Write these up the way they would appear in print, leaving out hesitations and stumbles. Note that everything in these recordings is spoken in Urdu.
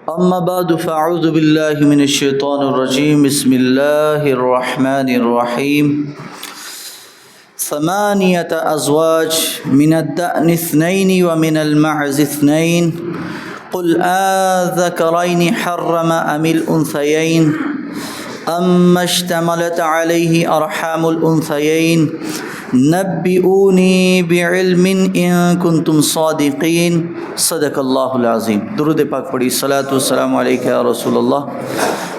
أما بعد فأعوذ بالله من الشيطان الرجيم بسم الله الرحمن الرحيم ثمانية أزواج من الدأن اثنين ومن المعز اثنين قل آذكرين حرم أم الأنثيين أما اشتملت عليه أرحام الأنثيين نبئوني بعلم إن كنتم صادقين صدق اللہ العظیم۔ درود پاک پڑھی۔ الصلاۃ والسلام علیک یا رسول اللہ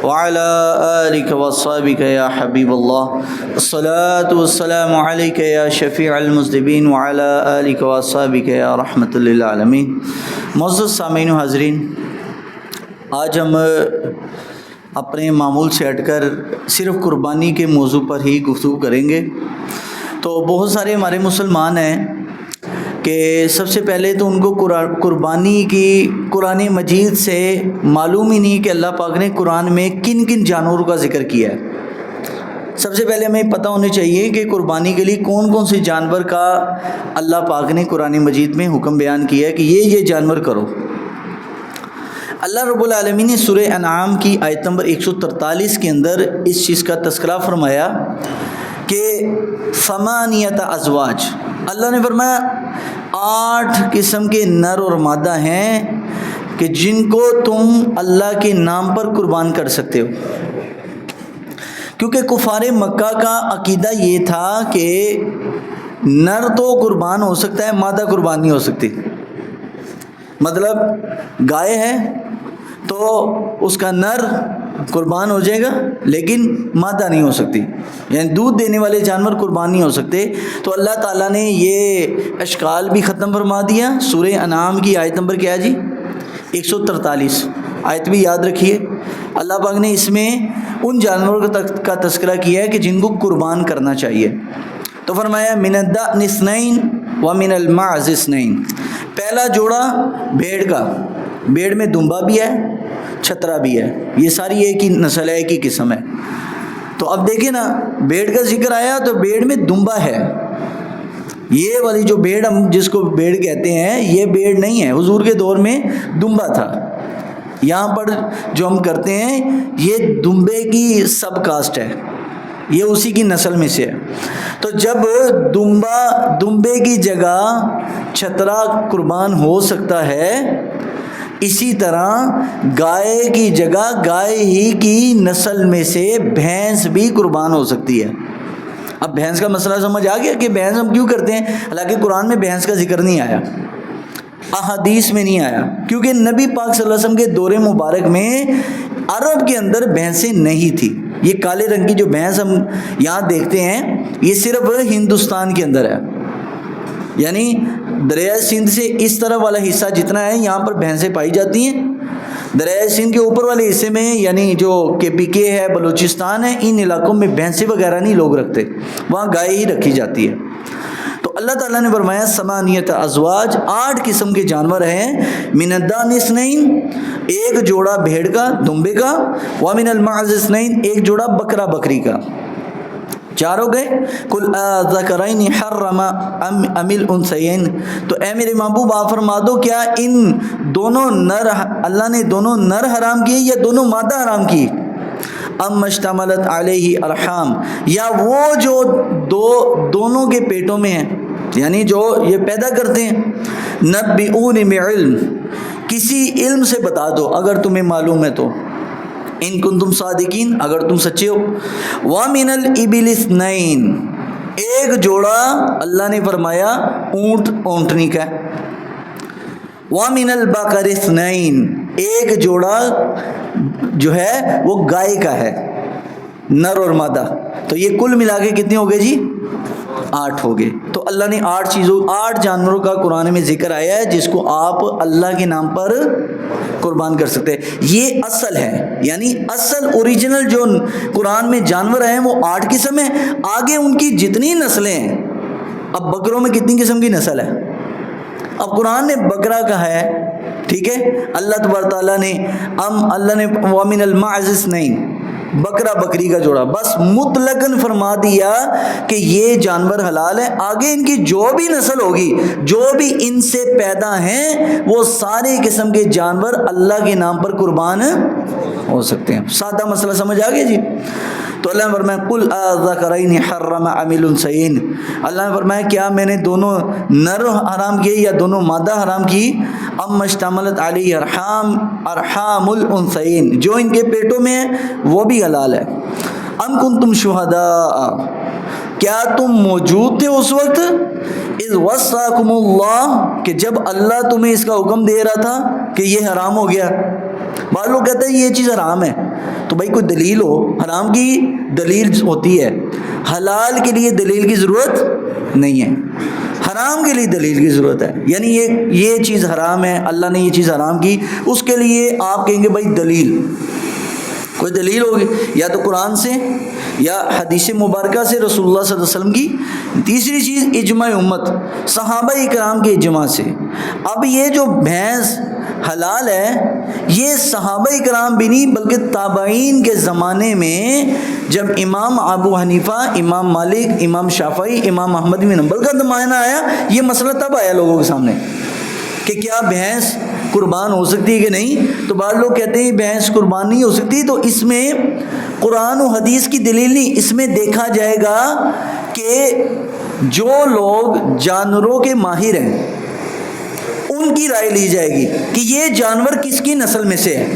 وعلی آلک وصحبک یا حبیب اللہ، الصلاۃ والسلام علیک یا شفیع المذنبین وعلی آلک وصحبک یا رحمۃ للعالمین۔ معزز سامعین و حاضرین، آج ہم اپنے معمول سے ہٹ کر صرف قربانی کے موضوع پر ہی گفتگو کریں گے۔ تو بہت سارے ہمارے مسلمان ہیں کہ سب سے پہلے تو ان کو قربانی کی قرآن مجید سے معلوم ہی نہیں کہ اللہ پاک نے قرآن میں کن کن جانوروں کا ذکر کیا ہے۔ سب سے پہلے ہمیں پتہ ہونا چاہیے کہ قربانی کے لیے کون کون سے جانور کا اللہ پاک نے قرآن مجید میں حکم بیان کیا ہے کہ یہ جانور کرو۔ اللہ رب العالمین نے سورہ انعام کی آیت نمبر 143 کے اندر اس چیز کا تذکرہ فرمایا کہ ثمانیت ازواج، اللہ نے فرمایا 8 قسم کے نر اور مادہ ہیں کہ جن کو تم اللہ کے نام پر قربان کر سکتے ہو، کیونکہ کفار مکہ کا عقیدہ یہ تھا کہ نر تو قربان ہو سکتا ہے، مادہ قربان نہیں ہو سکتی۔ مطلب گائے ہے تو اس کا نر قربان ہو جائے گا لیکن مادہ نہیں ہو سکتی، یعنی دودھ دینے والے جانور قربان نہیں ہو سکتے۔ تو اللہ تعالیٰ نے یہ اشکال بھی ختم فرما دیا۔ سورہ انعام کی آیت نمبر کیا ہے جی؟ 143 آیت بھی یاد رکھیے۔ اللہ پاک نے اس میں ان جانوروں کا تذکرہ کیا ہے کہ جن کو قربان کرنا چاہیے۔ تو فرمایا من الدأن اثنین ومن المعز اثنین، پہلا جوڑا بھیڑ کا، بھیڑ میں دمبا بھی ہے، چھترا بھی ہے، یہ ساری ایک ہی نسل ہے، ایک ہی قسم ہے۔ تو اب دیکھیں نا، بھیڑ کا ذکر آیا تو بھیڑ میں دمبا ہے۔ یہ والی جو بھیڑ ہم جس کو بھیڑ کہتے ہیں یہ بھیڑ نہیں ہے، حضور کے دور میں دمبا تھا۔ یہاں پر جو ہم کرتے ہیں یہ دمبے کی سب کاسٹ ہے، یہ اسی کی نسل میں سے ہے۔ تو جب دمبے کی جگہ چھترا قربان ہو سکتا ہے، اسی طرح گائے کی جگہ گائے ہی کی نسل میں سے بھینس بھی قربان ہو سکتی ہے۔ اب بھینس کا مسئلہ سمجھ آ گیا کہ بھینس ہم کیوں کرتے ہیں؟ حالانکہ قرآن میں بھینس کا ذکر نہیں آیا، احادیث میں نہیں آیا، کیونکہ نبی پاک صلی اللہ علیہ وسلم کے دور مبارک میں عرب کے اندر بھینسیں نہیں تھی۔ یہ کالے رنگ کی جو بھینس ہم یہاں دیکھتے ہیں یہ صرف ہندوستان کے اندر ہے، یعنی دریائے سندھ سے اس طرف والا حصہ جتنا ہے یہاں پر بھینسیں پائی جاتی ہیں۔ دریائے سندھ کے اوپر والے حصے میں یعنی جو KPK ہے، بلوچستان ہے، ان علاقوں میں بھینسیں وغیرہ نہیں لوگ رکھتے، وہاں گائے ہی رکھی جاتی ہے۔ تو اللہ تعالیٰ نے فرمایا ثمانیت ازواج، 8 قسم کے جانور ہیں، من الدأن اثنین، ایک جوڑا بھیڑ کا، دمبے کا، ومن المعز اثنین، ایک جوڑا بکرا بکری کا، 4 ہو گئے۔ قل اذکرین حرم ام الانثیین، تو اے میرے محبوب آپ فرما دو کیا ان دونوں نر اللہ نے دونوں نر حرام کیے یا دونوں مادہ حرام کی؟ ام اشتملت علیہ ارحام، یا وہ جو دونوں کے پیٹوں میں ہیں، یعنی جو یہ پیدا کرتے ہیں۔ نبئونی بعلم، کسی علم سے بتا دو اگر تمہیں معلوم ہے تو، ان کنتم صادقین، اگر تم سچے ہو۔ وَمِنَ الْإِبِلِ اثْنَيْن، ایک جوڑا اللہ نے فرمایا اونٹنی کا ہے۔ وَمِنَ الْبَقَرِ اثْنَيْن، ایک جوڑا جو ہے وہ گائے کا ہے، نر اور مادہ۔ تو یہ کل ملا کے کتنے ہو گئے جی؟ 8 ہو گئے۔ تو اللہ نے 8 جانوروں کا قرآن میں ذکر آیا ہے جس کو آپ اللہ کے نام پر قربان کر سکتے ہیں۔ یہ اصل ہے، یعنی اصل اوریجنل جو قرآن میں جانور ہیں وہ 8 قسم ہیں۔ آگے ان کی جتنی نسلیں ہیں، اب بکروں میں کتنی قسم کی نسل ہے؟ اب قرآن نے بکرا کہا ہے، ٹھیک ہے، اللہ تبارک تعالیٰ نے وَمِنَ الْمَعْزِ اثْنَيْن، بکرا بکری کا جوڑا، بس مطلقاً فرما دیا کہ یہ جانور حلال ہے. آگے ان کی جو بھی نسل ہوگی، جو بھی ان سے پیدا ہیں، وہ سارے قسم کے جانور اللہ کے نام پر قربان ہو سکتے ہیں. سادہ مسئلہ سمجھ آ گیا جی. تو اللہ نے فرمایا قل اذکرین حرم ام الانثیین، اللہ نے فرمایا کیا میں نے دونوں نر حرام کیے یا دونوں مادہ حرام کی؟ ام اشتملت علیہ ارحام الانثیین، جو ان کے پیٹوں میں ہے وہ بھی حلال ہے. ام کنتم شہداء، کیا تم موجود تھے اس وقت اذ وصاکم اللہ، کہ جب اللہ تمہیں اس کا حکم دے رہا تھا کہ یہ حرام ہو گیا. بعض لوگ کہتے ہیں یہ چیز حرام ہے، تو بھائی کوئی دلیل ہو. حرام کی دلیل ہوتی ہے، حلال کے لیے دلیل کی ضرورت نہیں ہے، حرام کے لیے دلیل کی ضرورت ہے. یعنی یہ چیز حرام ہے، اللہ نے یہ چیز حرام کی، اس کے لیے آپ کہیں گے بھائی دلیل، کوئی دلیل ہوگی یا تو قرآن سے یا حدیث مبارکہ سے، رسول اللہ صلی اللہ علیہ وسلم کی. تیسری چیز اجماع امت، صحابہ اکرام کے اجماع سے. اب یہ جو بھینس حلال ہے یہ صحابہ اکرام بھی نہیں بلکہ تابعین کے زمانے میں جب امام ابو حنیفہ، امام مالک، امام شافعی، امام احمد بن حنبل کا زمانہ آیا، یہ مسئلہ تب آیا لوگوں کے سامنے کہ کیا بھینس قربان ہو سکتی ہے کہ نہیں. تو بعض لوگ کہتے ہیں بھینس قربان نہیں ہو سکتی، تو اس میں قرآن و حدیث کی دلیل نہیں، اس میں دیکھا جائے گا کہ جو لوگ جانوروں کے ماہر ہیں ان کی رائے لی جائے گی کہ یہ جانور کس کی نسل میں سے ہے.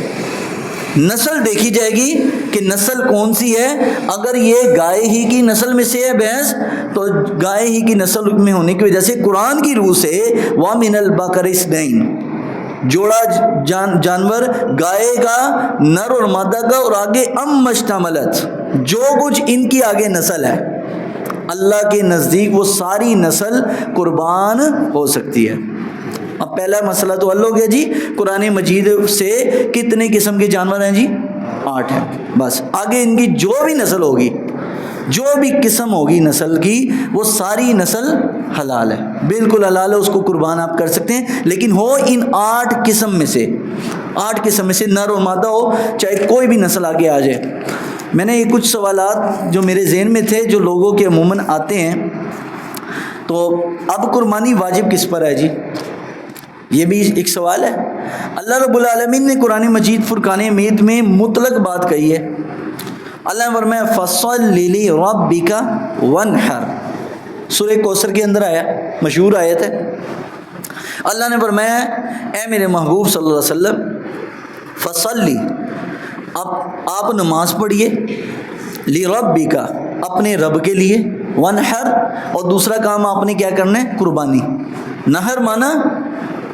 نسل دیکھی جائے گی کہ نسل کون سی ہے. اگر یہ گائے ہی کی نسل میں سے ہے بھینس، تو گائے ہی کی نسل میں ہونے کی وجہ سے قرآن کی روح سے وَمِنَ الْبَقَرِ اثْنَيْنِ، جوڑا جانور گائے کا، نر اور مادہ کا، اور آگے ام اشتملت، جو کچھ ان کی آگے نسل ہے، اللہ کے نزدیک وہ ساری نسل قربان ہو سکتی ہے. اب پہلا مسئلہ تو حل ہو گیا جی. قرآن مجید سے کتنے قسم کے جانور ہیں جی؟ 8 ہیں. بس آگے ان کی جو بھی نسل ہوگی، جو بھی قسم ہوگی نسل کی، وہ ساری نسل حلال ہے، بالکل حلال ہے، اس کو قربان آپ کر سکتے ہیں. لیکن ہو ان 8 قسم میں سے، 8 قسم میں سے نر اور مادہ ہو، چاہے کوئی بھی نسل آگے آ جائے. میں نے یہ کچھ سوالات جو میرے ذہن میں تھے جو لوگوں کے عموماً آتے ہیں، تو اب قربانی واجب کس پر ہے جی؟ یہ بھی ایک سوال ہے. اللہ رب العالمین نے قرآن مجید فرقان حمید میں مطلق بات کہی ہے. اللہ نے فرمایا فَصَلِّ لِرَبِّكَ وَانْحَرْ، سورہ کوثر کے اندر آیا، مشہور آیت ہے. اللہ نے فرمایا اے میرے محبوب صلی اللہ علیہ وسلم فَصَلِّ، اب آپ نماز پڑھیے، لِرَبِّكَ، اپنے رب کے لیے، وَانْحَرْ، اور دوسرا کام آپ نے کیا کرنا ہے؟ قربانی. نہر مانا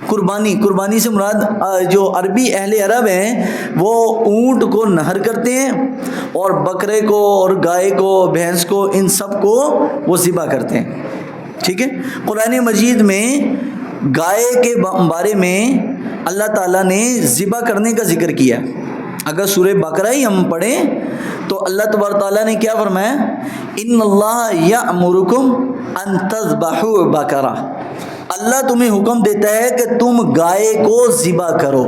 قربانی. قربانی سے مراد جو عربی اہل عرب ہیں وہ اونٹ کو نہر کرتے ہیں، اور بکرے کو اور گائے کو، بھینس کو، ان سب کو وہ ذبح کرتے ہیں. ٹھیک ہے. قرآن مجید میں گائے کے بارے میں اللہ تعالیٰ نے ذبح کرنے کا ذکر کیا. اگر سورہ بقرہ ہی ہم پڑھیں تو اللہ تبارک تعالیٰ نے کیا فرمایا؟ ان اللہ یأمرکم ان تذبحوا بقرہ، اللہ تمہیں حکم دیتا ہے کہ تم گائے کو ذبح کرو.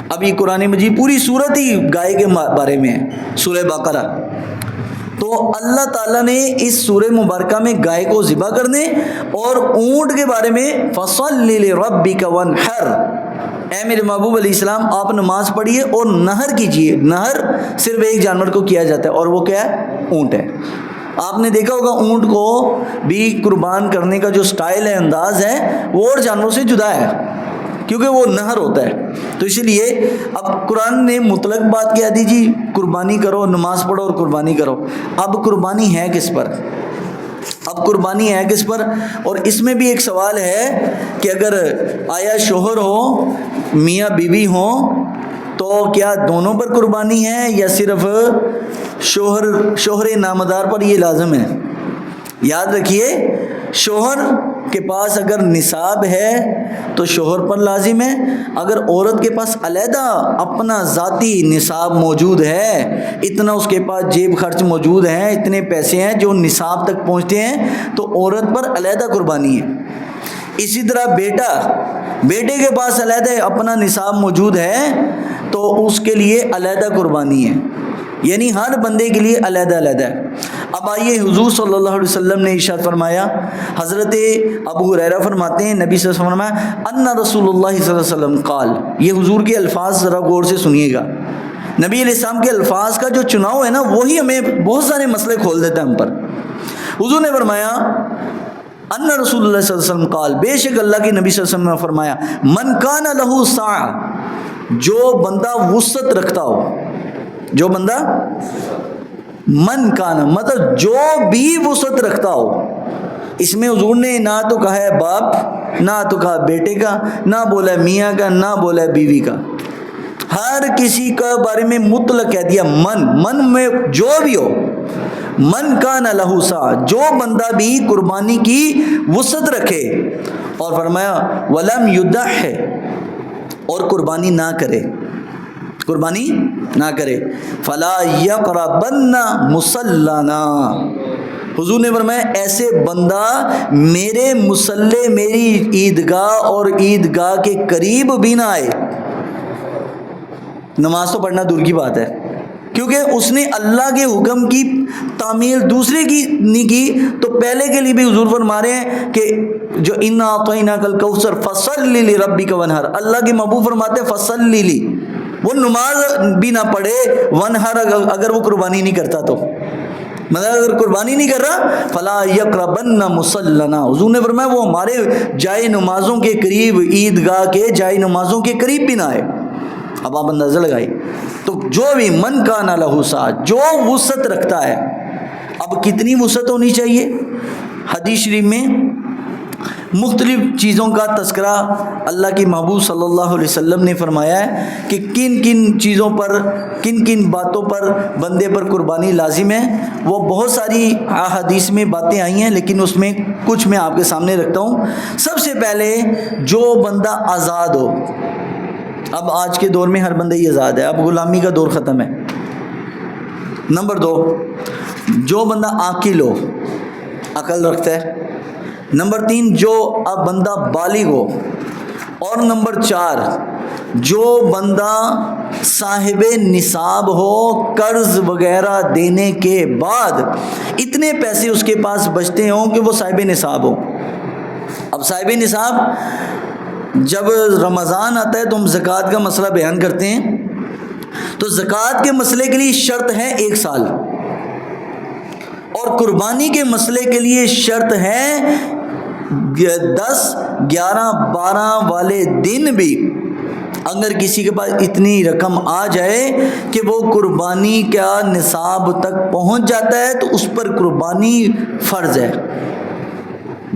اب یہ قرآن مجید پوری صورت ہی گائے کے بارے میں ہے، سورہ بقرہ. تو اللہ تعالیٰ نے اس سورہ مبارکہ میں گائے کو ذبح کرنے اور اونٹ کے بارے میں فَصَلِّ لِرَبِّكَ وَانْحَرْ، اے میرے محبوب علیہ السلام آپ نماز پڑھیے اور نہر کیجیے. نہر صرف ایک جانور کو کیا جاتا ہے اور وہ کیا ہے؟ اونٹ ہے. آپ نے دیکھا ہوگا اونٹ کو بھی قربان کرنے کا جو سٹائل ہے، انداز ہے، وہ اور جانوروں سے جدا ہے کیونکہ وہ نہر ہوتا ہے. تو اسی لیے اب قرآن نے مطلق بات کیا دی جی قربانی کرو، نماز پڑھو اور قربانی کرو. اب قربانی ہے کس پر؟ اب قربانی ہے کس پر؟ اور اس میں بھی ایک سوال ہے کہ اگر آیا شوہر ہو، میاں بیوی ہوں، تو کیا دونوں پر قربانی ہے یا صرف شوہر نامدار پر یہ لازم ہے؟ یاد رکھیے شوہر کے پاس اگر نصاب ہے تو شوہر پر لازم ہے. اگر عورت کے پاس علیحدہ اپنا ذاتی نصاب موجود ہے، اتنا اس کے پاس جیب خرچ موجود ہے، اتنے پیسے ہیں جو نصاب تک پہنچتے ہیں، تو عورت پر علیحدہ قربانی ہے. اسی طرح بیٹے کے پاس علیحدہ اپنا نصاب موجود ہے تو اس کے لیے علیحدہ قربانی ہے. یعنی ہر بندے کے لیے علیحدہ علیحدہ ہے۔ اب آئیے حضور صلی اللہ علیہ وسلم نے ارشاد فرمایا، حضرت ابو ہریرہ فرماتے ہیں نبی صلی اللہ علیہ وسلم فرمایا ان رسول اللہ صلی اللہ علیہ وسلم قال، یہ حضور کے الفاظ ذرا غور سے سنیے گا، نبی علیہ السلام کے الفاظ کا جو چناؤ ہے نا وہی ہمیں بہت سارے مسئلے کھول دیتا ہے ہم پر۔ حضور نے فرمایا ان رسول اللہ صلی اللہ علیہ وسلم قال، بے شک اللہ کے نبی صلی اللہ علیہ وسلم نے فرمایا من کان لہ سعہ، جو بندہ وسعت رکھتا ہو، جو بندہ من کانا مطلب جو بھی وسعت رکھتا ہو، اس میں حضور نے نہ تو کہا ہے باپ، نہ تو کہا بیٹے کا، نہ بولا ہے میاں کا، نہ بولا ہے بیوی کا، ہر کسی کا بارے میں مطلق کہہ دیا من میں جو بھی ہو، من کان لہ سعہ، جو بندہ بھی قربانی کی وسعت رکھے، اور فرمایا ولم یضح، اور قربانی نہ کرے، قربانی نہ کرے، فلا یقربن مصلانا، حضور نے فرمایا ایسے بندہ میرے مصلی، میری عیدگاہ اور عیدگاہ کے قریب بھی نہ آئے۔ نماز تو پڑھنا دور کی بات ہے، کیونکہ اس نے اللہ کے حکم کی تعمیل دوسرے کی نہیں کی، تو پہلے کے لیے بھی حضور فرما رہے ہیں کہ جو انا اعطیناک الکوثر فصلی لربک وانحر، اللہ کے محبوب فرماتے ہیں فصلی لی، وہ نماز بھی نہ پڑھے، وانحر اگر وہ قربانی نہیں کرتا تو، مطلب اگر قربانی نہیں کر رہا فلا یقربن مصلنا، حضور نے فرمایا وہ ہمارے جائے نمازوں کے قریب، عیدگاہ کے جائے نمازوں کے قریب بھی نہ آئے۔ اب آپ اندازہ لگائی، تو جو بھی من کان لہ سعہ، جو وسعت رکھتا ہے، اب کتنی وسعت ہونی چاہیے؟ حدیث شریف میں مختلف چیزوں کا تذکرہ اللہ کے محبوب صلی اللہ علیہ وسلم نے فرمایا ہے کہ کن کن چیزوں پر، کن کن باتوں پر بندے پر قربانی لازم ہے۔ وہ بہت ساری احادیث میں باتیں آئی ہیں، لیکن اس میں کچھ میں آپ کے سامنے رکھتا ہوں۔ سب سے پہلے جو بندہ آزاد ہو، اب آج کے دور میں ہر بندہ ہی آزاد ہے، اب غلامی کا دور ختم ہے۔ نمبر 2، جو بندہ عاقل ہو، عقل رکھتا ہے۔ نمبر 3، جو اب بندہ بالغ ہو، اور نمبر 4، جو بندہ صاحب نصاب ہو، قرض وغیرہ دینے کے بعد اتنے پیسے اس کے پاس بچتے ہوں کہ وہ صاحب نصاب ہو۔ اب صاحب نصاب، جب رمضان آتا ہے تو ہم زکوٰۃ کا مسئلہ بیان کرتے ہیں، تو زکوٰۃ کے مسئلے کے لیے شرط ہے 1 سال، اور قربانی کے مسئلے کے لیے شرط ہے 10، 11، 12 والے دن بھی اگر کسی کے پاس اتنی رقم آ جائے کہ وہ قربانی کا نصاب تک پہنچ جاتا ہے تو اس پر قربانی فرض ہے۔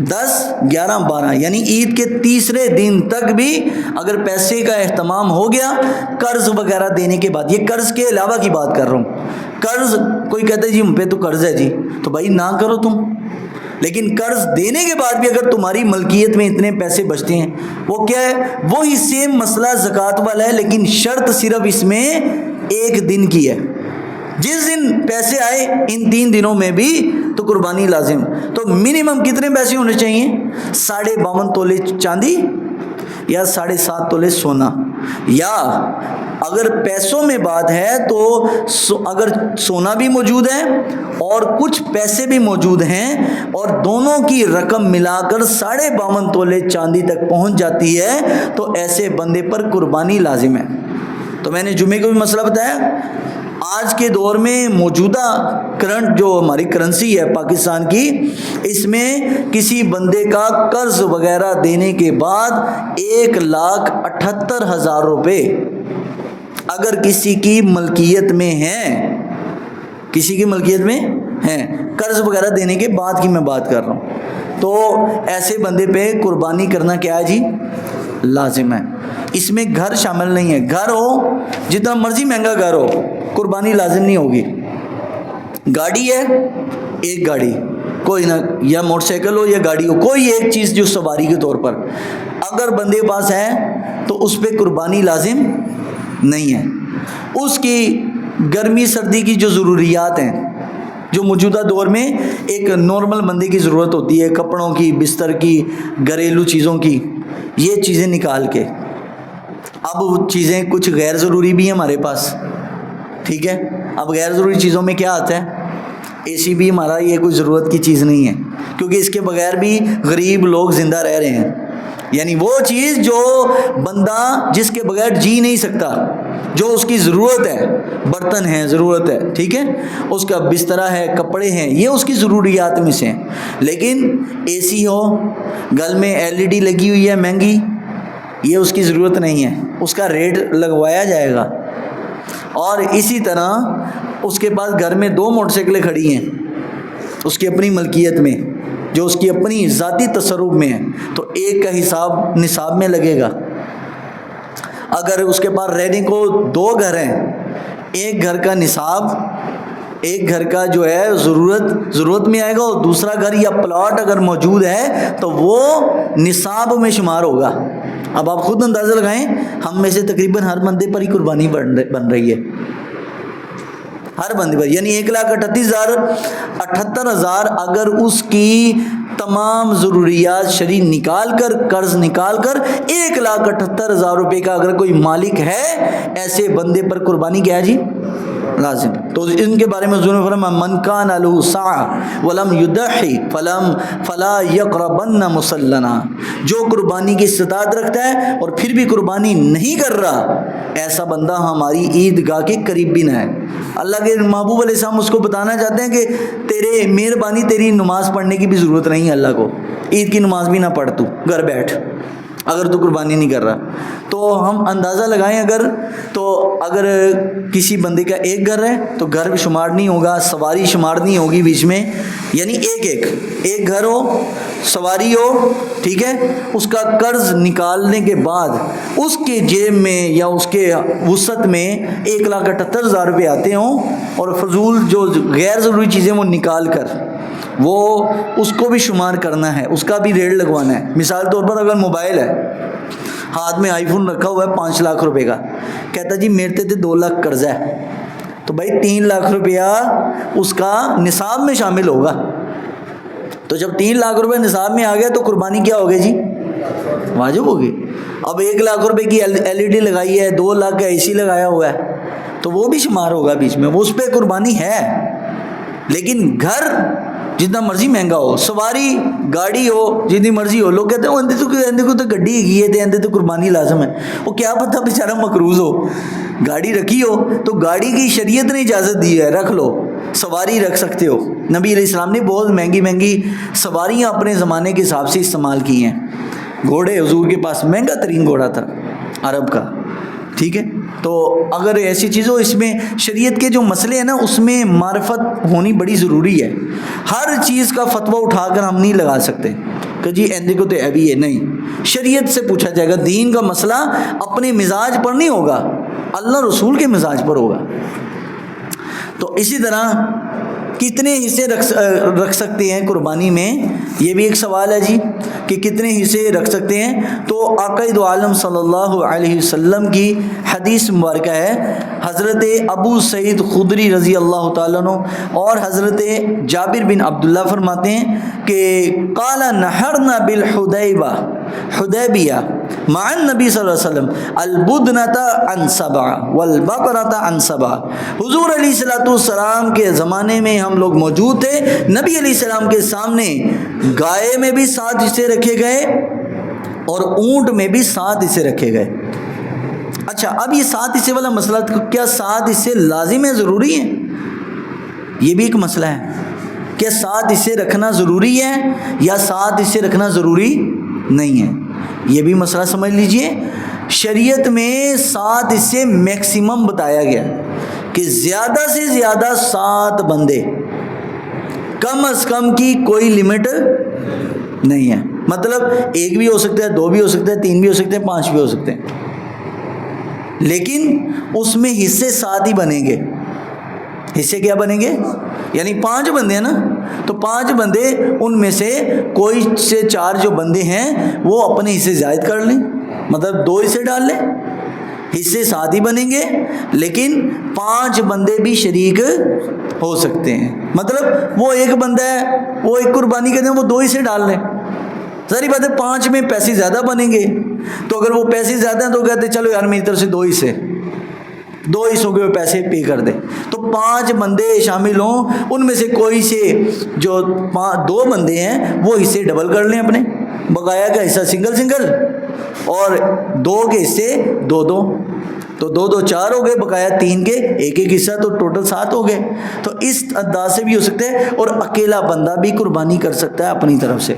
10، 11، 12 یعنی عید کے تیسرے دن تک بھی اگر پیسے کا اہتمام ہو گیا، قرض وغیرہ دینے کے بعد، یہ قرض کے علاوہ کی بات کر رہا ہوں، قرض کوئی کہتا ہے جی ہم پہ تو قرض ہے جی، تو بھائی نہ کرو تم، لیکن قرض دینے کے بعد بھی اگر تمہاری ملکیت میں اتنے پیسے بچتے ہیں، وہ کیا ہے، وہی سیم مسئلہ زکوٰۃ والا ہے، لیکن شرط صرف اس میں 1 دن کی ہے۔ جس دن پیسے آئے ان 3 دنوں میں بھی تو قربانی لازم۔ تو منیمم کتنے پیسے ہونے چاہیے؟ 52.5 تولے چاندی یا 7.5 تولے سونا، یا اگر پیسوں میں بات ہے تو اگر سونا بھی موجود ہے اور کچھ پیسے بھی موجود ہیں اور دونوں کی رقم ملا کر 52.5 تولے چاندی تک پہنچ جاتی ہے تو ایسے بندے پر قربانی لازم ہے۔ تو میں نے جمعے کو بھی مسئلہ بتایا، آج کے دور میں موجودہ کرنٹ جو ہماری کرنسی ہے پاکستان کی، اس میں کسی بندے کا قرض وغیرہ دینے کے بعد 1,78,000 روپے اگر کسی کی ملکیت میں ہیں، کسی کی ملکیت میں ہیں، قرض وغیرہ دینے کے بعد کی میں بات کر رہا ہوں، تو ایسے بندے پہ قربانی کرنا کیا ہے جی؟ لازم ہے۔ اس میں گھر شامل نہیں ہے، گھر ہو جتنا مرضی مہنگا گھر ہو، قربانی لازم نہیں ہوگی۔ گاڑی ہے، ایک گاڑی کوئی نہ، یا موٹر سائیکل ہو یا گاڑی ہو، کوئی ایک چیز جو سواری کے طور پر اگر بندے کے پاس ہے تو اس پہ قربانی لازم نہیں ہے۔ اس کی گرمی سردی کی جو ضروریات ہیں، جو موجودہ دور میں ایک نارمل بندے کی ضرورت ہوتی ہے، کپڑوں کی، بستر کی، گھریلو چیزوں کی، یہ چیزیں نکال کے، اب وہ چیزیں کچھ غیر ضروری بھی ہیں ہمارے پاس، ٹھیک ہے. اب غیر ضروری چیزوں میں کیا آتا ہے؟ اے سی بھی ہمارا یہ کوئی ضرورت کی چیز نہیں ہے، کیونکہ اس کے بغیر بھی غریب لوگ زندہ رہ رہے ہیں. یعنی وہ چیز جو بندہ جس کے بغیر جی نہیں سکتا، جو اس کی ضرورت ہے، برتن ہے ضرورت ہے، ٹھیک ہے، اس کا بستر ہے، کپڑے ہیں، یہ اس کی ضروریات میں سے ہیں. لیکن اے سی ہو، گھر میں LED لگی ہوئی ہے مہنگی، یہ اس کی ضرورت نہیں ہے، اس کا ریٹ لگوایا جائے گا. اور اسی طرح اس کے پاس گھر میں 2 موٹر سائیکلیں کھڑی ہیں اس کی اپنی ملکیت میں، جو اس کی اپنی ذاتی تصرف میں ہے، تو ایک کا حساب نصاب میں لگے گا. اگر اس کے پاس رہنے کو 2 گھر ہیں، ایک گھر کا نصاب، ایک گھر کا جو ہے ضرورت میں آئے گا، اور دوسرا گھر یا پلاٹ اگر موجود ہے تو وہ نصاب میں شمار ہوگا. اب آپ خود اندازہ لگائیں، ہم میں سے تقریباً ہر بندے پر ہی قربانی بن رہی ہے، ہر بندے پر. یعنی 1,78,000 اگر اس کی تمام ضروریات شرعی نکال کر، قرض نکال کر 1,78,000 روپے کا اگر کوئی مالک ہے، ایسے بندے پر قربانی کیا ہے جی؟ لازم. تو ان کے بارے میں حضور نے فرمایا من کان له سعة ولم يضحي فلا يقربن مصلنا، جو قربانی کی استطاعت رکھتا ہے اور پھر بھی قربانی نہیں کر رہا، ایسا بندہ ہماری عیدگاہ کے قریب بھی نہ ہے. اللہ کے محبوب علیہ السلام اس کو بتانا چاہتے ہیں کہ تیرے مہربانی، تیری نماز پڑھنے کی بھی ضرورت نہیں ہے اللہ کو، عید کی نماز بھی نہ پڑھ، تو گھر بیٹھ اگر تو قربانی نہیں کر رہا. تو ہم اندازہ لگائیں، اگر کسی بندے کا ایک گھر ہے تو گھر بھی شمار نہیں ہوگا، سواری شمار نہیں ہوگی بیچ میں. یعنی ایک گھر ہو، سواری ہو، ٹھیک ہے، اس کا قرض نکالنے کے بعد اس کے جیب میں یا اس کے وسعت میں 1,78,000 روپے آتے ہوں، اور فضول جو غیر ضروری چیزیں وہ نکال کر وہ اس کو بھی شمار کرنا ہے، اس کا بھی ریٹ لگوانا ہے. مثال طور پر اگر موبائل ہے، ہاتھ میں آئی فون رکھا ہوا ہے 5 لاکھ روپے کا، کہتا جی میرے تے 2 لاکھ قرض ہے، تو بھائی 3 لاکھ روپیہ اس کا نصاب میں شامل ہوگا. تو جب 3 لاکھ روپے نصاب میں آ گیا تو قربانی کیا ہوگی جی؟ واجب ہوگی. اب 1 لاکھ روپے کی LED لگائی ہے، 2 لاکھ کا AC لگایا ہوا ہے، تو وہ بھی شمار ہوگا بیچ میں، وہ اس پہ قربانی ہے. لیکن گھر جتنا مرضی مہنگا ہو، سواری گاڑی ہو جتنی مرضی ہو، لوگ کہتے ہیں اندے کو تو گڈی ہی ہے، اندے تو قربانی لازم ہے. وہ کیا پتہ بیچارہ مقروض ہو، گاڑی رکھی ہو تو گاڑی کی شریعت نے اجازت دی ہے، رکھ لو، سواری رکھ سکتے ہو. نبی علیہ السلام نے بہت مہنگی سواریاں اپنے زمانے کے حساب سے استعمال کی ہیں. گھوڑے حضور کے پاس مہنگا ترین گھوڑا تھا عرب کا، ٹھیک ہے. تو اگر ایسی چیزوں، اس میں شریعت کے جو مسئلے ہیں نا، اس میں معرفت ہونی بڑی ضروری ہے. ہر چیز کا فتویٰ اٹھا کر ہم نہیں لگا سکتے کہ جی ایندے کو تو ابھی ہے، نہیں، شریعت سے پوچھا جائے گا. دین کا مسئلہ اپنے مزاج پر نہیں ہوگا، اللہ رسول کے مزاج پر ہوگا. تو اسی طرح کتنے حصے رکھ سکتے ہیں قربانی میں، یہ بھی ایک سوال ہے جی کہ کتنے حصے رکھ سکتے ہیں. تو آقا دو عالم صلی اللہ علیہ وسلم کی حدیث مبارکہ ہے، حضرت ابو سعید خدری رضی اللہ تعالیٰ عنہ اور حضرت جابر بن عبداللہ فرماتے ہیں کہ قال نحرنا حدیبیہ مع النبی صلی اللہ علیہ وسلم البدنۃ عن 7 والبقرۃ عن 7. حضور علیہ السلام کے زمانے میں ہم لوگ موجود تھے، نبی علیہ السلام کے سامنے گائے میں بھی 7 حصے رکھے گئے اور اونٹ میں بھی 7 حصے رکھے گئے. اچھا، اب یہ 7 حصے والا مسئلہ، کیا 7 حصے لازم ہے، ضروری ہے؟ یہ بھی ایک مسئلہ ہے کہ 7 حصے رکھنا ضروری ہے یا 7 حصے رکھنا ضروری نہیں ہے. یہ بھی مسئلہ سمجھ لیجئے. شریعت میں 7 حصے میکسیمم بتایا گیا کہ زیادہ سے زیادہ 7 بندے، کم از کم کی کوئی لمٹ نہیں ہے. مطلب 1 بھی ہو سکتا ہے، 2 بھی ہو سکتا ہے، 3 بھی ہو سکتے ہیں، 5 بھی ہو سکتے ہیں، لیکن اس میں حصے 7 ہی بنیں گے. حصے کیا بنیں گے؟ یعنی 5 بندے ہیں نا، تو 5 بندے، ان میں سے کوئی سے 4 جو بندے ہیں وہ اپنے حصے زائد کر لیں، مطلب 2 حصے ڈال لیں، حصے 7 ہی بنیں گے، لیکن 5 بندے بھی شریک ہو سکتے ہیں. مطلب وہ ایک بندہ ہے، وہ ایک قربانی کرتے ہیں، وہ 2 حصے ڈال لیں. ظاہری بات ہے 5 میں پیسے زیادہ بنیں گے، تو اگر وہ پیسے زیادہ ہیں تو کہتے ہیں چلو یار میری طرف سے 2 حصے. 2 حصوں کے پیسے پے کر دے، تو 5 بندے شامل ہوں، ان میں سے کوئی سے جو 2 بندے ہیں وہ حصے ڈبل کر لیں اپنے، بقایا کا حصہ سنگل اور 2 کے حصے 2 تو 2 4 ہو گئے، بقایا 3 کے 1 حصہ، تو ٹوٹل 7 ہو گئے۔ تو اس انداز سے بھی ہو سکتا ہے، اور اکیلا بندہ بھی قربانی کر سکتا ہے اپنی طرف سے،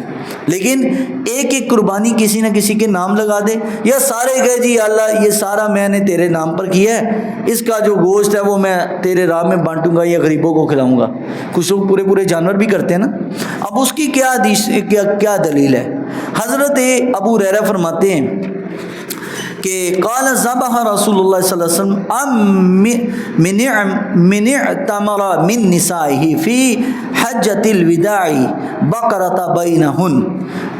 لیکن ایک قربانی کسی نہ کسی کے نام لگا دے، یا سارے کہے جی اللہ یہ سارا میں نے تیرے نام پر کیا ہے، اس کا جو گوشت ہے وہ میں تیرے راہ میں بانٹوں گا یا غریبوں کو کھلاؤں گا۔ کچھ لوگ پورے جانور بھی کرتے ہیں نا، اب اس کی کیا حدیث کیا دلیل ہے؟ حضرت ابو ہریرہ فرماتے ہیں کہ قال ذبح رسول اللہ صلی اللہ علیہ وسلم من اعتمر من نسائه فی حجۃ الوداع بقرۃ بینہن۔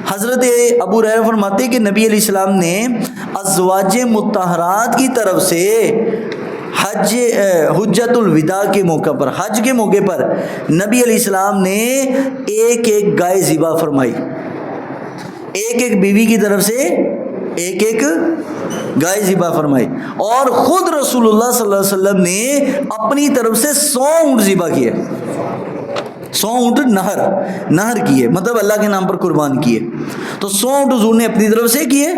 حضرت ابو ہریرہ فرماتے ہیں کہ نبی علیہ السلام نے ازواج مطہرات کی طرف سے حجۃ الوداع کے موقع پر، حج کے موقع پر نبی علیہ السلام نے ایک گائے ذبح فرمائی، ایک بیوی کی طرف سے ایک گائے ذبح فرمائی، اور خود رسول اللہ صلی اللہ علیہ وسلم نے اپنی طرف سے 100 اونٹ ذبح کیے، 100 اونٹ نہر کیے، مطلب اللہ کے نام پر قربان کیے۔ تو 100 اونٹ حضور نے اپنی طرف سے کیے،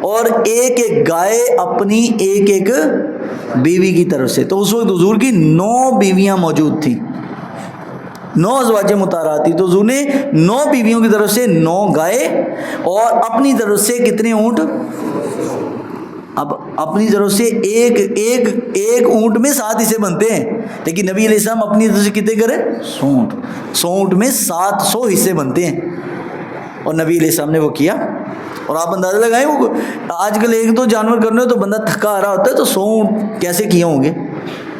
اور ایک گائے اپنی ایک بیوی کی طرف سے۔ تو اس وقت حضور کی 9 بیویاں موجود تھیں، 9 ازواج مطہرات تھی، تو حضور نے 9 بیویوں کی طرف سے 9 گائے، اور اپنی طرف سے کتنے اونٹ؟ اب اپنی طرف سے ایک اونٹ میں 7 حصے بنتے ہیں، لیکن نبی علیہ السلام اپنی طرف سے کتنے کرے؟ 100 اونٹ، 100 اونٹ میں 700 حصے بنتے ہیں، اور نبی علیہ السلام نے وہ کیا۔ اور آپ اندازہ لگائیں، وہ آج کل ایک تو جانور کرنے ہو تو بندہ تھکا آ رہا ہوتا ہے، تو 100 اونٹ کیسے کیے ہوں گے،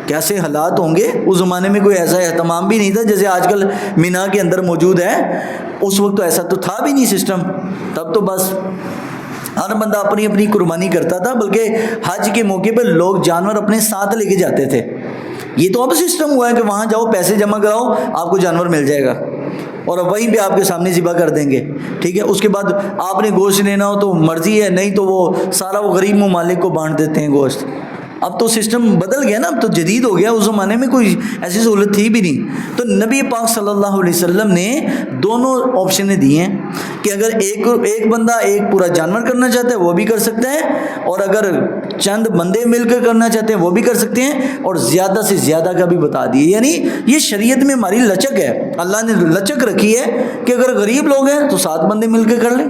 کیسے حالات ہوں گے۔ اس زمانے میں کوئی ایسا اہتمام بھی نہیں تھا جیسے آج کل مینا کے اندر موجود ہے، اس وقت تو ایسا تو تھا بھی نہیں سسٹم، تب تو بس ہر بندہ اپنی قربانی کرتا تھا، بلکہ حج کے موقع پہ لوگ جانور اپنے ساتھ لے کے جاتے تھے۔ یہ تو اب سسٹم ہوا ہے کہ وہاں جاؤ، پیسے جمع کراؤ، آپ کو جانور مل جائے گا، اور وہیں پہ آپ کے سامنے ذبح کر دیں گے، ٹھیک ہے۔ اس کے بعد آپ نے گوشت لینا ہو تو مرضی ہے، نہیں تو وہ سارا وہ غریب ممالک کو بانٹ دیتے ہیں گوشت۔ اب تو سسٹم بدل گیا نا، اب تو جدید ہو گیا، اس زمانے میں کوئی ایسی سہولت تھی بھی نہیں۔ تو نبی پاک صلی اللہ علیہ وسلم نے دونوں آپشنیں دی ہیں کہ اگر ایک بندہ ایک پورا جانور کرنا چاہتا ہے وہ بھی کر سکتا ہے، اور اگر چند بندے مل کر کرنا چاہتے ہیں وہ بھی کر سکتے ہیں، اور زیادہ سے زیادہ کا بھی بتا دیے۔ یعنی یہ شریعت میں ہماری لچک ہے، اللہ نے لچک رکھی ہے کہ اگر غریب لوگ ہیں تو 7 بندے مل کے کر لیں،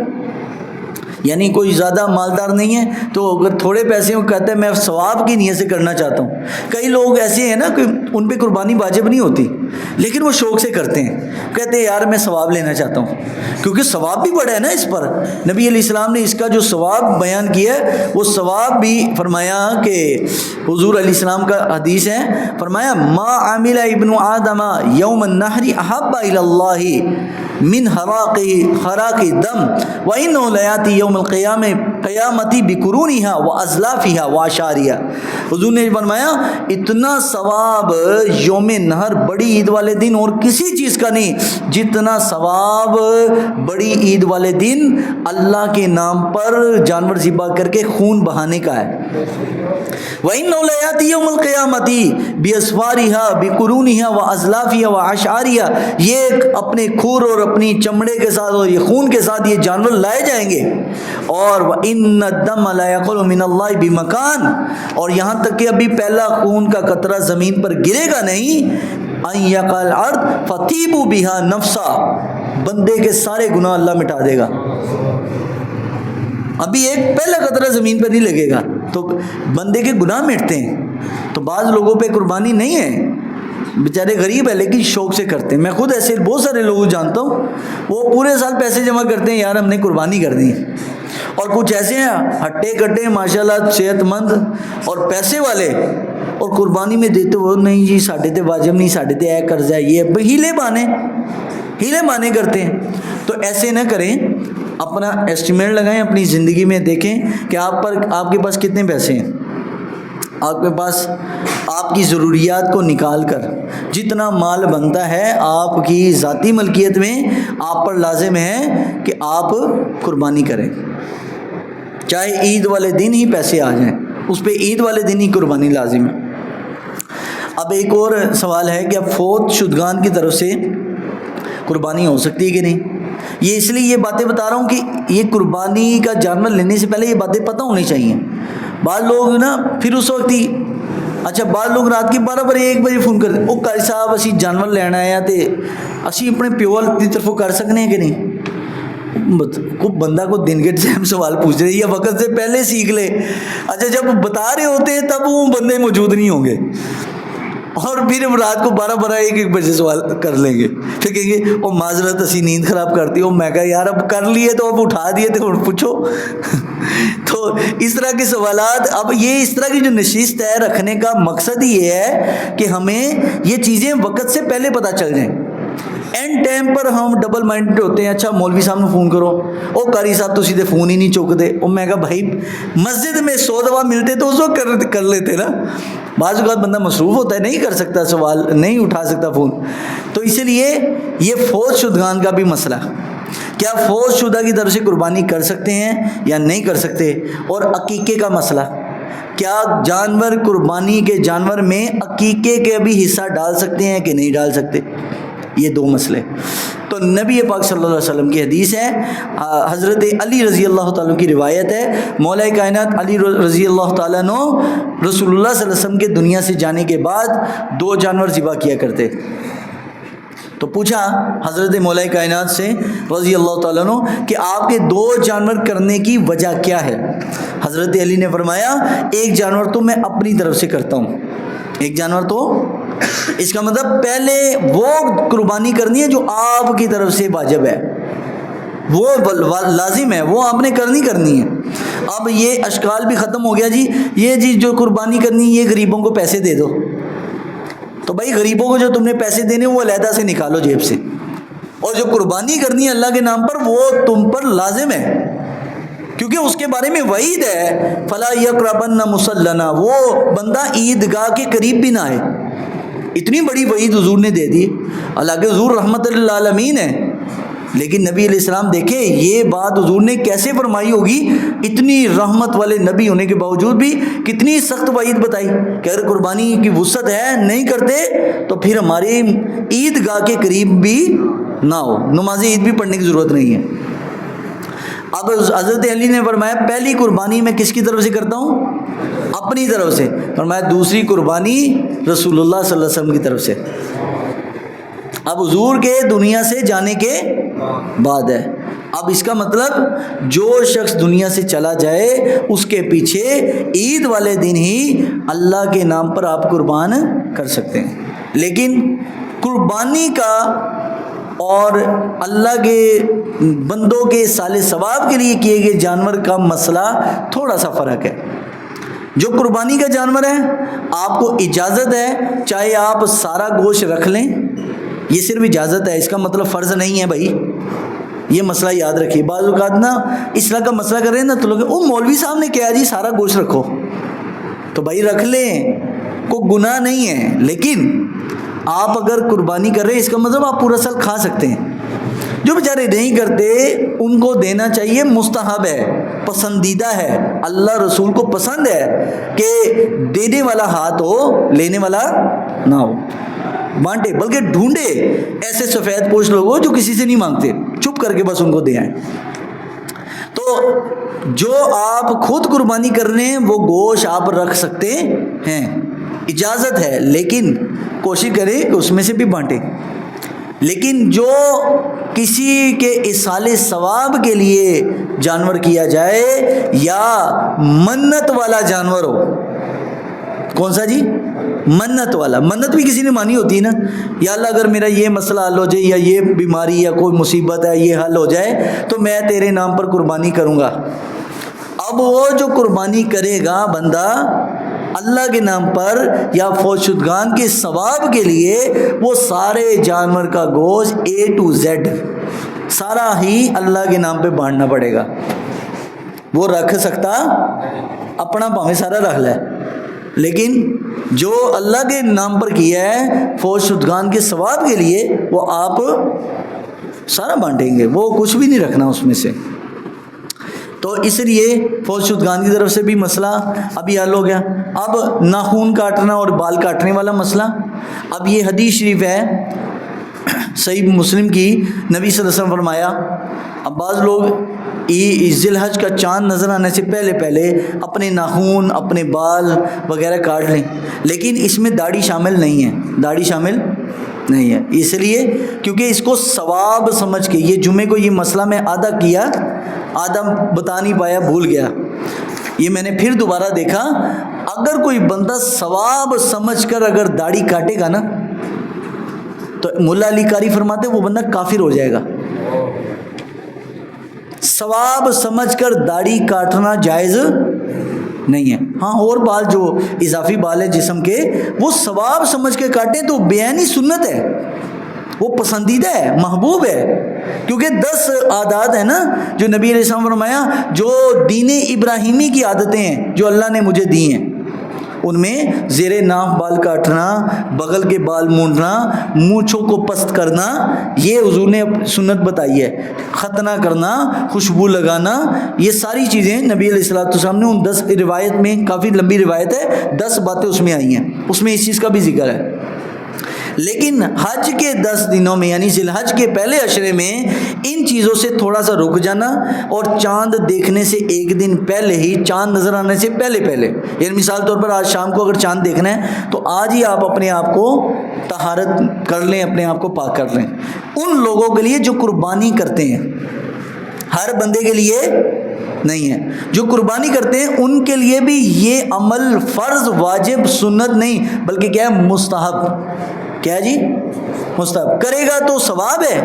یعنی کوئی زیادہ مالدار نہیں ہے تو اگر تھوڑے پیسے وہ کہتے ہیں میں ثواب کی نیت سے کرنا چاہتا ہوں۔ کئی لوگ ایسے ہیں نا کہ ان پہ قربانی واجب نہیں ہوتی، لیکن وہ شوق سے کرتے ہیں، کہتے ہیں یار میں ثواب لینا چاہتا ہوں، کیونکہ ثواب بھی بڑا ہے نا اس پر۔ نبی علیہ السلام نے اس کا جو ثواب بیان کیا ہے، وہ ثواب بھی فرمایا کہ حضور علیہ السلام کا حدیث ہے، فرمایا ما عمل ابن آدم یوم النحر احب الی اللہ من خراق دم وانه لیاتی یوم قیامتی بقرونہا وازلافہا واشارہا۔ حضور نے فرمایا اتنا ثواب یوم نہر بڑی عید والے دن اور کسی چیز کا نہیں جتنا ثواب بڑی عید والے دن اللہ کے نام پر جانور ذبح کر کے خون بہانے کا ہے۔ وَإِنَّهُ لَيَأْتِي يَوْمَ الْقِيَامَةِ بِأَصْفَارِهَا بِقُرُونِهَا وَأَزْلَافِهَا وَأَشْعَارِهَا، یہ اپنے کھور اور اپنی چمڑے کے ساتھ اور یہ خون کے ساتھ یہ جانور لائے جائیں گے، اور وَإِنَّ الدَّمَ لَا يَقُلُ مِنَ اللَّهِ بِمَكَانٍ، اور یہاں تک کہ ابھی پہلا خون کا قطرہ زمین پر گرے گا نہیں، أَن يَقَعَ الْأَرْضُ فَطِيبُوا بِهَا نَفْسًا، بندے کے سارے گناہ اللہ مٹا دے گا، ابھی ایک پہلا قطرہ زمین پر نہیں لگے گا تو بندے کے گناہ مٹتے ہیں۔ تو بعض لوگوں پہ قربانی نہیں ہے، بیچارے غریب ہے لیکن شوق سے کرتے ہیں۔ میں خود ایسے بہت سارے لوگوں جانتا ہوں، وہ پورے سال پیسے جمع کرتے ہیں، یار ہم نے قربانی کرنی ہے، اور کچھ ایسے ہیں ہٹے کٹے ماشاءاللہ صحت مند اور پیسے والے، اور قربانی میں دیتے وہ نہیں جی ساڈے تے واجب نہیں، ساڈے تے اے قرض ہے، یہ ہیلے بانے کرتے ہیں۔ تو ایسے نہ کریں، اپنا ایسٹیمیٹ لگائیں، اپنی زندگی میں دیکھیں کہ آپ کے پاس کتنے پیسے ہیں، آپ کے پاس آپ کی ضروریات کو نکال کر جتنا مال بنتا ہے آپ کی ذاتی ملکیت میں آپ پر لازم ہے کہ آپ قربانی کریں، چاہے عید والے دن ہی پیسے آ جائیں، اس پہ عید والے دن ہی قربانی لازم ہے۔ اب ایک اور سوال ہے کہ اب فوت شدگان کی طرف سے قربانی ہو سکتی ہے کہ نہیں؟ یہ اس لیے یہ باتیں بتا رہا ہوں کہ یہ قربانی کا جانور لینے سے پہلے یہ باتیں پتہ ہونی چاہیے. بعض لوگ نا پھر اس وقت ہی اچھا بعض لوگ رات کے 12 بجے 1 بجے فون کرتے وہ قاری صاحب اسی جانور لینا ہے تے اسی اپنے پیو کی طرفوں کر سکنے ہیں کہ نہیں؟ کو بندہ کو دن کے ٹائم سوال پوچھ رہے یا وقت سے پہلے سیکھ لے. اچھا جب بتا رہے ہوتے ہیں تب وہ بندے موجود نہیں ہوں گے اور پھر رات کو 12 1 بجے سوال کر لیں گے. پھر کہیں گے وہ معذرت اسی نیند خراب کرتی ہو. میں کہا یار اب کر لیے تو اب اٹھا دیے تو پوچھو. تو اس طرح کے سوالات اب یہ اس طرح کی جو نشست ہے رکھنے کا مقصد یہ ہے کہ ہمیں یہ چیزیں وقت سے پہلے پتہ چل جائیں. اینڈ ٹائم پر ہم ڈبل مائنڈڈ ہوتے ہیں. اچھا مولوی صاحب نے فون کرو او قاری صاحب تو سیدھے فون ہی نہیں چوکتے. اور میں کہا بھائی مسجد میں 100 دفعہ ملتے تو اس وقت کر لیتے نا. بعض اوقات بندہ مصروف ہوتا ہے نہیں کر سکتا سوال نہیں اٹھا سکتا فون. تو اسی لیے یہ فوت شدگان کا بھی مسئلہ کیا فوت شدہ کی طرف سے قربانی کر سکتے ہیں یا نہیں کر سکتے. اور عقیقے کا مسئلہ کیا جانور قربانی کے جانور میں عقیقے کے بھی حصہ ڈال سکتے ہیں کہ نہیں ڈال سکتے. یہ 2 مسئلے. تو نبی پاک صلی اللہ علیہ وسلم کی حدیث ہے. حضرت علی رضی اللہ تعالیٰ کی روایت ہے. مولا کائنات علی رضی اللہ تعالیٰ عنہ رسول اللہ صلی اللہ علیہ وسلم کے دنیا سے جانے کے بعد 2 جانور ذبح کیا کرتے. تو پوچھا حضرت مولا کائنات سے رضی اللہ تعالیٰ عنہ کہ آپ کے 2 جانور کرنے کی وجہ کیا ہے. حضرت علی نے فرمایا ایک جانور تو میں اپنی طرف سے کرتا ہوں. ایک جانور تو اس کا مطلب پہلے وہ قربانی کرنی ہے جو آپ کی طرف سے واجب ہے وہ لازم ہے وہ آپ نے کرنی ہے. اب یہ اشکال بھی ختم ہو گیا جی یہ جی جو قربانی کرنی یہ غریبوں کو پیسے دے دو. تو بھائی غریبوں کو جو تم نے پیسے دینے وہ علیحدہ سے نکالو جیب سے اور جو قربانی کرنی ہے اللہ کے نام پر وہ تم پر لازم ہے کیونکہ اس کے بارے میں وعید ہے فلا یقربن مصلنا وہ بندہ عیدگاہ کے قریب بھی نہ آئے. اتنی بڑی وعید حضور نے دے دی. حالانکہ حضور رحمت للعالمین ہے لیکن نبی علیہ السلام دیکھیں یہ بات حضور نے کیسے فرمائی ہوگی. اتنی رحمت والے نبی ہونے کے باوجود بھی کتنی سخت وعید بتائی کہ اگر قربانی کی وسعت ہے نہیں کرتے تو پھر ہماری عیدگاہ کے قریب بھی نہ ہو نماز عید بھی پڑھنے کی ضرورت نہیں ہے. اب حضرت علی نے فرمایا پہلی قربانی میں کس کی طرف سے کرتا ہوں اپنی طرف سے. فرمایا دوسری قربانی رسول اللہ صلی اللہ علیہ وسلم کی طرف سے. اب حضور کے دنیا سے جانے کے بعد ہے. اب اس کا مطلب جو شخص دنیا سے چلا جائے اس کے پیچھے عید والے دن ہی اللہ کے نام پر آپ قربان کر سکتے ہیں. لیکن قربانی کا اور اللہ کے بندوں کے سال ثواب کے لیے کیے گئے جانور کا مسئلہ تھوڑا سا فرق ہے. جو قربانی کا جانور ہے آپ کو اجازت ہے چاہے آپ سارا گوشت رکھ لیں. یہ صرف اجازت ہے اس کا مطلب فرض نہیں ہے بھائی. یہ مسئلہ یاد رکھیے. بعض اوقات نا اس طرح کا مسئلہ کر رہے ہیں نا تو لوگ او مولوی صاحب نے کہا جی سارا گوشت رکھو تو بھائی رکھ لیں کوئی گناہ نہیں ہے. لیکن آپ اگر قربانی کر رہے ہیں اس کا مطلب آپ پورا سال کھا سکتے ہیں. جو بیچارے نہیں کرتے ان کو دینا چاہیے. مستحب ہے پسندیدہ ہے اللہ رسول کو پسند ہے کہ دینے والا ہاتھ ہو لینے والا نہ ہو. بانٹے بلکہ ڈھونڈے ایسے سفید پوش لوگ ہو جو کسی سے نہیں مانگتے چپ کر کے بس ان کو دے آئیں. تو جو آپ خود قربانی کر رہے ہیں وہ گوشت آپ رکھ سکتے ہیں اجازت ہے لیکن کوشش کریں کہ اس میں سے بھی بانٹیں. لیکن جو کسی کے ایصال ثواب کے لیے جانور کیا جائے یا منت والا جانور ہو. کون سا جی منت والا. منت بھی کسی نے مانی ہوتی ہے نا یا اللہ اگر میرا یہ مسئلہ حل ہو جائے یا یہ بیماری یا کوئی مصیبت ہے یہ حل ہو جائے تو میں تیرے نام پر قربانی کروں گا. اب وہ جو قربانی کرے گا بندہ اللہ کے نام پر یا فوت شدگان کے ثواب کے لیے وہ سارے جانور کا گوشت A to Z سارا ہی اللہ کے نام پہ بانٹنا پڑے گا. وہ رکھ سکتا اپنا پاویں سارا رکھ لے لیکن جو اللہ کے نام پر کیا ہے فوت شدگان کے ثواب کے لیے وہ آپ سارا بانٹیں گے. وہ کچھ بھی نہیں رکھنا اس میں سے. تو اس لیے فوج شدگان کی طرف سے بھی مسئلہ ابھی حل ہو گیا. اب ناخون کاٹنا اور بال کاٹنے والا مسئلہ. اب یہ حدیث شریف ہے صحیح مسلم کی، نبی صلی اللہ علیہ وسلم فرمایا اب بعض لوگ ذی الحج کا چاند نظر آنے سے پہلے پہلے اپنے ناخون اپنے بال وغیرہ کاٹ لیں، لیکن اس میں داڑھی شامل نہیں ہے، داڑھی شامل نہیں ہے. اس لیے کیونکہ اس کو ثواب سمجھ کے، یہ جمعے کو یہ مسئلہ میں آدھا کیا، آدھا بتا نہیں پایا، بھول گیا. یہ میں نے پھر دوبارہ دیکھا، اگر کوئی بندہ ثواب سمجھ کر اگر داڑھی کاٹے گا نا تو مولا علی قاری فرماتے وہ بندہ کافر ہو جائے گا. ثواب سمجھ کر داڑھی کاٹنا جائز نہیں ہے. ہاں اور بال جو اضافی بال ہے جسم کے وہ ثواب سمجھ کے کاٹیں تو بیانی سنت ہے، وہ پسندیدہ ہے، محبوب ہے. کیونکہ 10 عادات ہیں نا جو نبی علیہ السلام فرمایا جو دین ابراہیمی کی عادتیں ہیں جو اللہ نے مجھے دی ہیں، ان میں زیر ناف بال کاٹنا، بغل کے بال مونڈنا، مونچھوں کو پست کرنا، یہ حضور نے سنت بتائی ہے. ختنہ کرنا، خوشبو لگانا، یہ ساری چیزیں نبی علیہ السلام نے ان 10 روایت میں، کافی لمبی روایت ہے، 10 باتیں اس میں آئی ہیں، اس میں اس چیز کا بھی ذکر ہے. لیکن حج کے 10 دنوں میں یعنی ذی الحج کے پہلے عشرے میں ان چیزوں سے تھوڑا سا رک جانا، اور چاند دیکھنے سے ایک دن پہلے ہی، چاند نظر آنے سے پہلے پہلے، یعنی مثال طور پر آج شام کو اگر چاند دیکھنا ہے تو آج ہی آپ اپنے آپ کو طہارت کر لیں، اپنے آپ کو پاک کر لیں. ان لوگوں کے لیے جو قربانی کرتے ہیں، ہر بندے کے لیے نہیں ہے، جو قربانی کرتے ہیں ان کے لیے بھی یہ عمل فرض واجب سنت نہیں بلکہ کیا ہے، مستحب. کیا جی؟ مستحب. کرے گا تو ثواب ہے،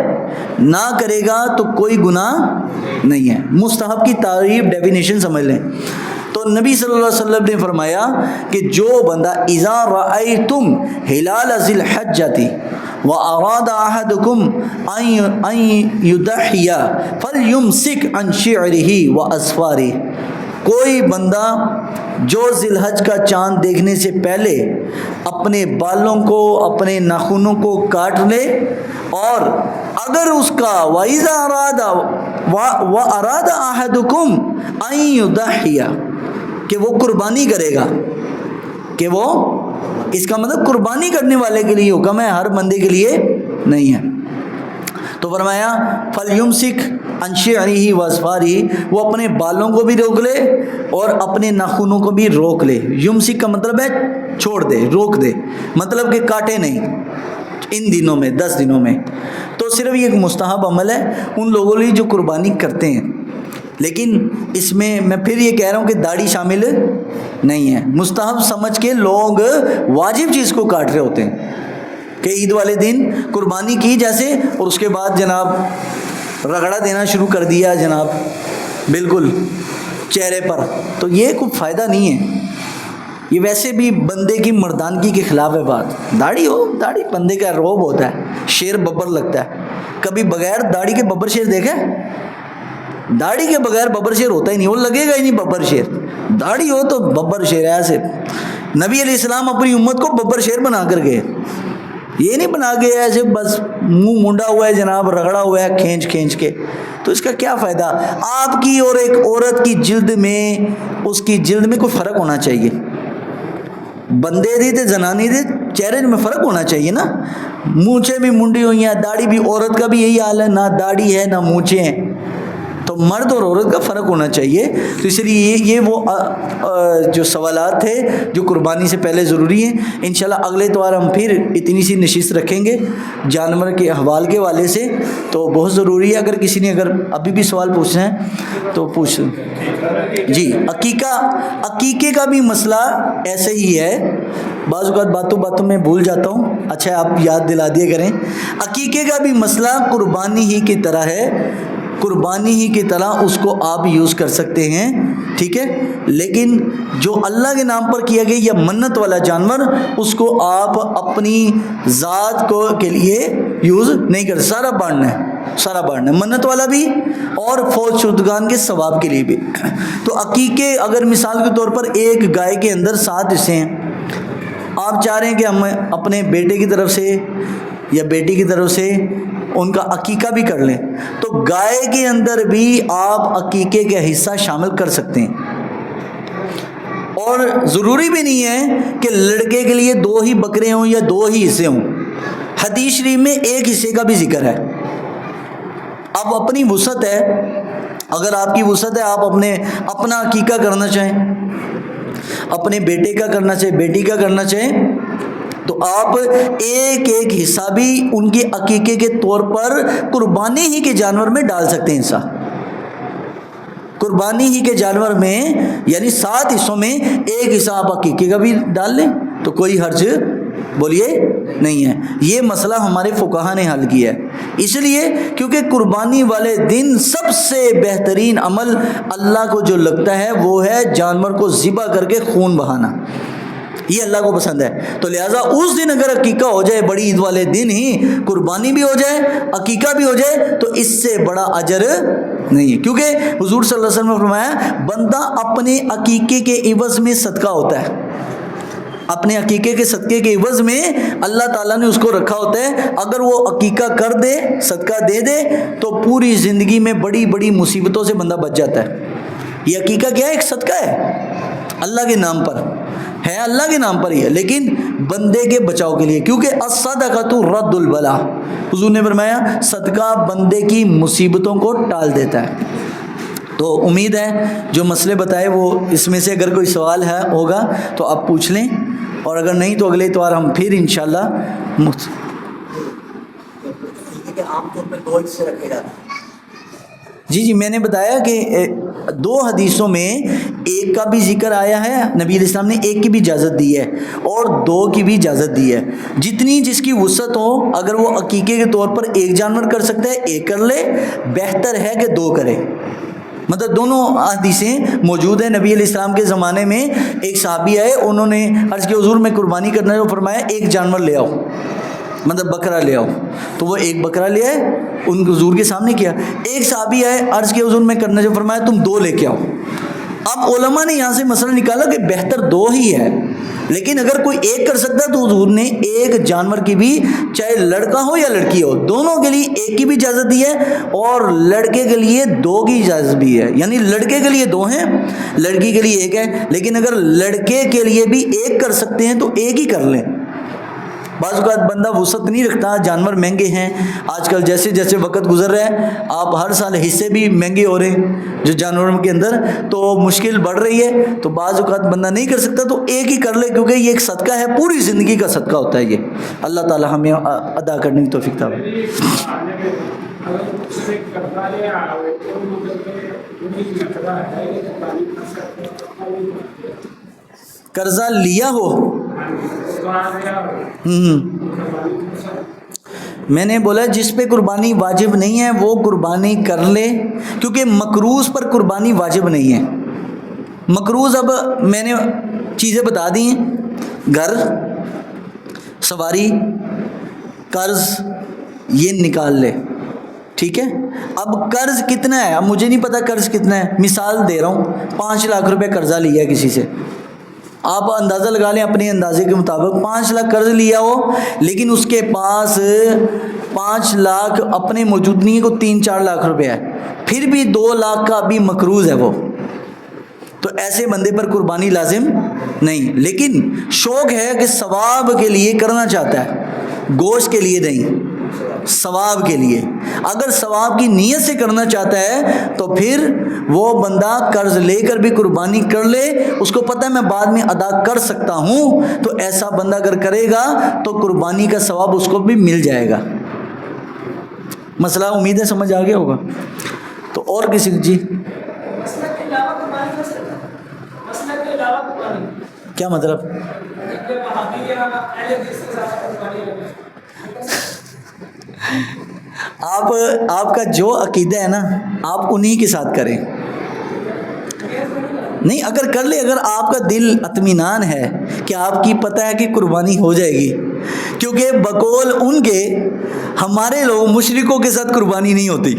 نہ کرے گا تو کوئی گناہ نہیں ہے. مستحب کی تعریف ڈیفینیشن سمجھ لیں تو نبی صلی اللہ علیہ وسلم نے فرمایا کہ جو بندہ اذا رأیتم ہلال ذی الحجۃ واراد احدکم ان یضحی فلیمسک عن شعرہ واظفارہ، کوئی بندہ جو ذی الحج کا چاند دیکھنے سے پہلے اپنے بالوں کو، اپنے ناخنوں کو کاٹ لے، اور اگر اس کا وَأَرَادَ أَحَدُكُمْ أَن يُضَحِّيَ کہ وہ قربانی کرے گا، کہ وہ، اس کا مطلب قربانی کرنے والے کے لیے حکم ہے، ہر بندے کے لیے نہیں ہے. تو فرمایا فَلْيُمْسِكْ عَنْ شِعْرِهِ وَأَظْفَارِهِ، وہ اپنے بالوں کو بھی روک لے اور اپنے ناخنوں کو بھی روک لے. یمسک کا مطلب ہے چھوڑ دے، روک دے، مطلب کہ کاٹے نہیں ان دنوں میں، 10 دنوں میں. تو صرف یہ ایک مستحب عمل ہے ان لوگوں لیے جو قربانی کرتے ہیں. لیکن اس میں میں پھر یہ کہہ رہا ہوں کہ داڑھی شامل نہیں ہے. مستحب سمجھ کے لوگ واجب چیز کو کاٹ رہے ہوتے ہیں کہ عید والے دن قربانی کی جیسے، اور اس کے بعد جناب رگڑا دینا شروع کر دیا جناب بالکل چہرے پر. تو یہ کوئی فائدہ نہیں ہے، یہ ویسے بھی بندے کی مردانگی کے خلاف ہے بات. داڑھی ہو، داڑھی بندے کا روب ہوتا ہے، شیر ببر لگتا ہے. کبھی بغیر داڑھی کے ببر شیر دیکھا؟ داڑھی کے بغیر ببر شیر ہوتا ہی نہیں، وہ لگے گا ہی نہیں ببر شیر. داڑھی ہو تو ببر شیر. ایسے نبی علیہ السلام اپنی امت کو ببر شیر بنا کر گئے، یہ نہیں بنا کے ایسے بس منہ مونڈا ہوا ہے جناب، رگڑا ہوا ہے کھینچ کھینچ کے. تو اس کا کیا فائدہ؟ آپ کی اور ایک عورت کی جلد میں، اس کی جلد میں کوئی فرق ہونا چاہیے. بندے دی تے زنانی دے چہرے میں فرق ہونا چاہیے نا. مونچھیں بھی منڈی ہوئی ہیں، داڑھی بھی، عورت کا بھی یہی حال ہے، نہ داڑھی ہے نہ مونچھیں ہیں. تو مرد اور عورت کا فرق ہونا چاہیے. تو اس لیے یہ وہ جو سوالات تھے جو قربانی سے پہلے ضروری ہیں. انشاءاللہ اگلے اتوار ہم پھر اتنی سی نشست رکھیں گے جانور کے احوال کے حوالے سے، تو بہت ضروری ہے. اگر کسی نے اگر ابھی بھی سوال پوچھنا ہے تو پوچھ. جی عقیقے کا بھی مسئلہ ایسے ہی ہے. بعض اوقات باتوں میں بھول جاتا ہوں، اچھا آپ یاد دلا دیا کریں. عقیقے کا بھی مسئلہ قربانی ہی کی طرح ہے، قربانی ہی کی طرح اس کو آپ یوز کر سکتے ہیں، ٹھیک ہے. لیکن جو اللہ کے نام پر کیا گیا یا منت والا جانور، اس کو آپ اپنی ذات کو کے لیے یوز نہیں کر، سارا بانٹنا ہے، منت والا بھی اور فوج شدگان کے ثواب کے لیے بھی. تو عقیقے اگر مثال کے طور پر ایک گائے کے اندر 7 حصے ہیں، آپ چاہ رہے ہیں کہ ہم اپنے بیٹے کی طرف سے یا بیٹی کی طرف سے ان کا عقیقہ بھی کر لیں، تو گائے کے اندر بھی آپ عقیقے کا حصہ شامل کر سکتے ہیں۔ اور ضروری بھی نہیں ہے کہ لڑکے کے لیے 2 ہی بکرے ہوں یا 2 ہی حصے ہوں، حدیث شریف میں 1 حصے کا بھی ذکر ہے۔ اب اپنی وسعت ہے، اگر آپ کی وسعت ہے، آپ اپنا عقیقہ کرنا چاہیں، اپنے بیٹے کا کرنا چاہیں، بیٹی کا کرنا چاہیں، تو آپ ایک حصہ بھی ان کے عقیقے کے طور پر قربانی ہی کے جانور میں ڈال سکتے ہیں۔ حصہ قربانی ہی کے جانور میں، یعنی 7 حصوں میں 1 حصہ آپ عقیقے کا بھی ڈال لیں تو کوئی حرج بولیے نہیں ہے۔ یہ مسئلہ ہمارے فقہا نے حل کیا ہے، اس لیے کیونکہ قربانی والے دن سب سے بہترین عمل اللہ کو جو لگتا ہے وہ ہے جانور کو ذبح کر کے خون بہانا، یہ اللہ کو پسند ہے۔ تو لہٰذا اس دن اگر عقیقہ ہو جائے، بڑی عید والے دن ہی قربانی بھی ہو جائے، عقیقہ بھی ہو جائے، تو اس سے بڑا اجر نہیں ہے، کیونکہ حضور صلی اللہ علیہ وسلم نے فرمایا بندہ اپنے عقیقے کے عوض میں صدقہ ہوتا ہے، اپنے عقیقے کے صدقے کے عوض میں اللہ تعالیٰ نے اس کو رکھا ہوتا ہے، اگر وہ عقیقہ کر دے، صدقہ دے دے، تو پوری زندگی میں بڑی بڑی مصیبتوں سے بندہ بچ جاتا ہے۔ یہ عقیقہ کیا ہے؟ ایک صدقہ ہے، اللہ کے نام پر ہے، اللہ کے نام پر ہی ہے، لیکن بندے کے بچاؤ کے لیے، کیونکہ الصدقۃ رد البلا، حضور نے فرمایا صدقہ بندے کی مصیبتوں کو ٹال دیتا ہے۔ تو امید ہے جو مسئلے بتائے وہ اس میں سے اگر کوئی سوال ہے ہوگا تو آپ پوچھ لیں، اور اگر نہیں تو اگلے اتوار ہم پھر انشاءاللہ عام طور پہ 2 حصے رکھے جاتے ہیں۔ جی میں نے بتایا کہ 2 حدیثوں میں 1 کا بھی ذکر آیا ہے، نبی علیہ السلام نے 1 کی بھی اجازت دی ہے اور 2 کی بھی اجازت دی ہے، جتنی جس کی وسعت ہو، اگر وہ عقیقے کے طور پر 1 جانور کر سکتا ہے 1 کر لے، بہتر ہے کہ 2 کرے۔ مطلب دونوں حدیثیں موجود ہیں۔ نبی علیہ السلام کے زمانے میں ایک صحابی آئے، انہوں نے عرض کیا حضور میں قربانی کرنا ہے، وہ فرمایا 1 جانور لے آؤ، مطلب بکرا لے آؤ، تو وہ 1 بکرا لے آئے، ان حضور کے سامنے کیا۔ ایک صحابی آئے، عرض کیا حضور میں کرنا ہے، فرمایا تم 2 لے کے آؤ۔ اب علماء نے یہاں سے مسئلہ نکالا کہ بہتر 2 ہی ہے، لیکن اگر کوئی 1 کر سکتا ہے تو حضور نے 1 جانور کی بھی، چاہے لڑکا ہو یا لڑکی ہو، دونوں کے لیے 1 کی بھی اجازت دی ہے، اور لڑکے کے لیے 2 کی اجازت بھی ہے، یعنی لڑکے کے لیے 2 ہیں، لڑکی کے لیے 1 ہے، لیکن اگر لڑکے کے لیے بھی 1 کر سکتے ہیں تو 1 ہی کر لیں۔ بعض اوقات بندہ وسعت نہیں رکھتا، جانور مہنگے ہیں آج کل، جیسے جیسے وقت گزر رہا ہے آپ ہر سال حصے بھی مہنگے ہو رہے ہیں جو جانوروں کے اندر، تو مشکل بڑھ رہی ہے، تو بعض اوقات بندہ نہیں کر سکتا تو 1 ہی کر لے، کیونکہ یہ ایک صدقہ ہے، پوری زندگی کا صدقہ ہوتا ہے یہ۔ اللہ تعالی ہمیں ادا کرنے کی توفیق عطا فرمائے۔ قرضہ لیا ہو، میں نے بولا جس پہ قربانی واجب نہیں ہے وہ قربانی کر لے، کیونکہ مقروض پر قربانی واجب نہیں ہے۔ مقروض اب میں نے چیزیں بتا دی ہیں، گھر، سواری، قرض، یہ نکال لے، ٹھیک ہے۔ اب قرض کتنا ہے، اب مجھے نہیں پتا قرض کتنا ہے، مثال دے رہا ہوں، 5 لاکھ روپے قرضہ لیا ہے کسی سے، آپ اندازہ لگا لیں اپنے اندازے کے مطابق، 5 لاکھ قرض لیا ہو، لیکن اس کے پاس 5 لاکھ اپنے موجود نہیں ہے، کو 3-4 لاکھ روپے ہے، پھر بھی 2 لاکھ کا بھی مقروض ہے وہ، تو ایسے بندے پر قربانی لازم نہیں، لیکن شوق ہے کہ ثواب کے لیے کرنا چاہتا ہے، گوشت کے لیے نہیں، ثواب کے لیے، اگر ثواب کی نیت سے کرنا چاہتا ہے تو پھر وہ بندہ قرض لے کر بھی قربانی کر لے، اس کو پتہ ہے میں بعد میں ادا کر سکتا ہوں، تو ایسا بندہ اگر کرے گا تو قربانی کا ثواب اس کو بھی مل جائے گا۔ مسئلہ امید ہے سمجھ آ گیا ہوگا۔ تو اور کسی جی کیا مطلب؟ آپ کا جو عقیدہ ہے نا آپ انہی کے ساتھ کریں، نہیں اگر کر لے، اگر آپ کا دل اطمینان ہے کہ آپ کی پتہ ہے کہ قربانی ہو جائے گی، کیونکہ بقول ان کے ہمارے لوگ مشرکوں کے ساتھ قربانی نہیں ہوتی،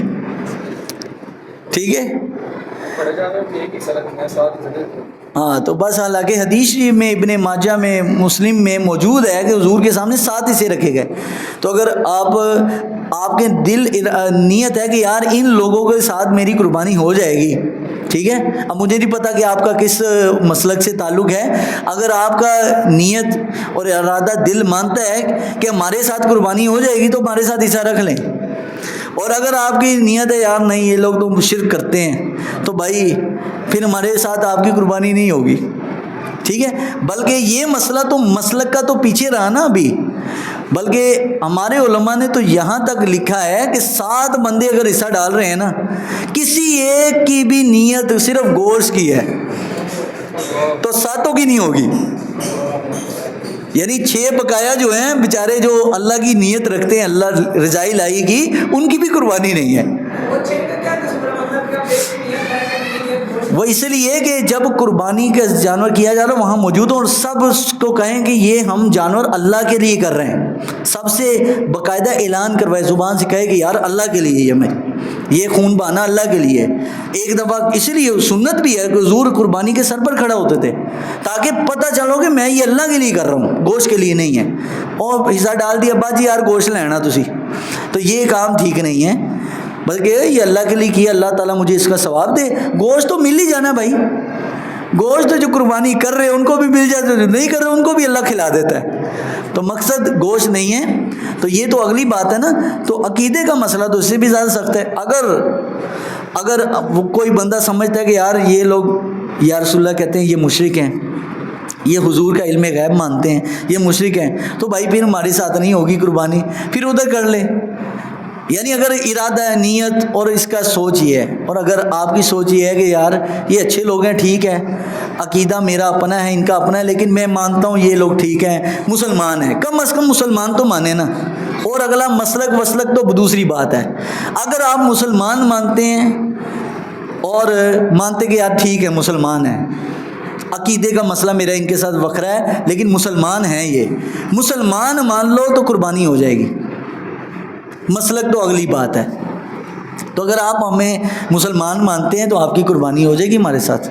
ٹھیک ہے۔ ہاں تو بس حالانکہ حدیث میں ابن ماجہ میں مسلم میں موجود ہے کہ حضور کے سامنے 7 حصے رکھے گئے. تو اگر آپ کے دل نیت ہے کہ یار ان لوگوں کے ساتھ میری قربانی ہو جائے گی, ٹھیک ہے. اب مجھے نہیں پتا کہ آپ کا کس مسلک سے تعلق ہے. اگر آپ کا نیت اور ارادہ دل مانتا ہے کہ ہمارے ساتھ قربانی ہو جائے گی تو ہمارے ساتھ حصہ رکھ لیں. اور اگر آپ کی نیت ہے یار نہیں یہ لوگ تو شرک کرتے ہیں تو بھائی پھر ہمارے ساتھ آپ کی قربانی نہیں ہوگی, ٹھیک ہے. بلکہ یہ مسئلہ تو مسلک کا تو پیچھے رہا نا ابھی, بلکہ ہمارے علماء نے تو یہاں تک لکھا ہے کہ 7 بندے اگر حصہ ڈال رہے ہیں نا, کسی ایک کی بھی نیت صرف گوشت کی ہے تو 7 کی نہیں ہوگی. یعنی 6 بقایا جو ہیں بیچارے جو اللہ کی نیت رکھتے ہیں اللہ رضائی لائی کی, ان کی بھی قربانی نہیں ہے. وہ اس لیے کہ جب قربانی کا جانور کیا جا رہا ہے وہاں موجود ہوں اور سب کو کہیں کہ یہ ہم جانور اللہ کے لیے کر رہے ہیں, سب سے باقاعدہ اعلان کروائے, زبان سے کہے کہ یار اللہ کے لیے یہ خون بہانا اللہ کے لیے. ایک دفعہ اس لیے سنت بھی ہے کہ حضور قربانی کے سر پر کھڑا ہوتے تھے تاکہ پتہ چلو کہ میں یہ اللہ کے لیے کر رہا ہوں, گوشت کے لیے نہیں ہے. اور حصہ ڈال دیا ابا جی یار گوشت لینا تسی, تو یہ کام ٹھیک نہیں ہے. بلکہ یہ اللہ کے لیے کیا, اللہ تعالیٰ مجھے اس کا ثواب دے. گوشت تو مل ہی جانا بھائی, گوشت جو قربانی کر رہے ہیں ان کو بھی مل جاتا ہے, جو نہیں کر رہے ان کو بھی اللہ کھلا دیتا ہے. تو مقصد گوشت نہیں ہے. تو یہ تو اگلی بات ہے نا. تو عقیدے کا مسئلہ تو اس سے بھی زیادہ سخت ہے. اگر وہ کوئی بندہ سمجھتا ہے کہ یار یہ لوگ یا رسول اللہ کہتے ہیں یہ مشرک ہیں, یہ حضور کا علم غیب مانتے ہیں, یہ مشرک ہیں, تو بھائی پھر ہمارے ساتھ نہیں ہوگی قربانی, پھر ادھر کر لے. یعنی اگر ارادہ ہے, نیت اور اس کا سوچ یہ ہے, اور اگر آپ کی سوچ یہ ہے کہ یار یہ اچھے لوگ ہیں, ٹھیک ہے, عقیدہ میرا اپنا ہے, ان کا اپنا ہے, لیکن میں مانتا ہوں یہ لوگ ٹھیک ہیں, مسلمان ہیں, کم از کم مسلمان تو مانے نا. اور اگلا مسلک وسلک تو دوسری بات ہے. اگر آپ مسلمان مانتے ہیں اور مانتے کہ یار ٹھیک ہے مسلمان ہیں, عقیدے کا مسئلہ میرا ان کے ساتھ وکھرا ہے لیکن مسلمان ہیں, یہ مسلمان مان لو تو قربانی ہو جائے گی. مسلک تو اگلی بات ہے. تو اگر آپ ہمیں مسلمان مانتے ہیں تو آپ کی قربانی ہو جائے گی ہمارے ساتھ.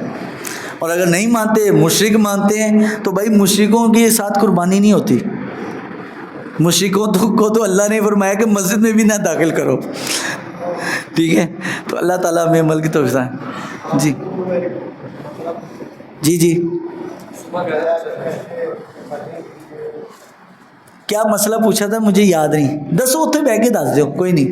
اور اگر نہیں مانتے, مشرک مانتے ہیں, تو بھائی مشرکوں کے ساتھ قربانی نہیں ہوتی. مشرکوں کو تو اللہ نے فرمایا کہ مسجد میں بھی نہ داخل کرو, ٹھیک ہے. تو اللہ تعالیٰ ہمیں عمل کی توفیق ہے. جی جی جی کیا مسئلہ پوچھا تھا مجھے یاد نہیں. دسو اتنے بہ کے دس دو, کوئی نہیں.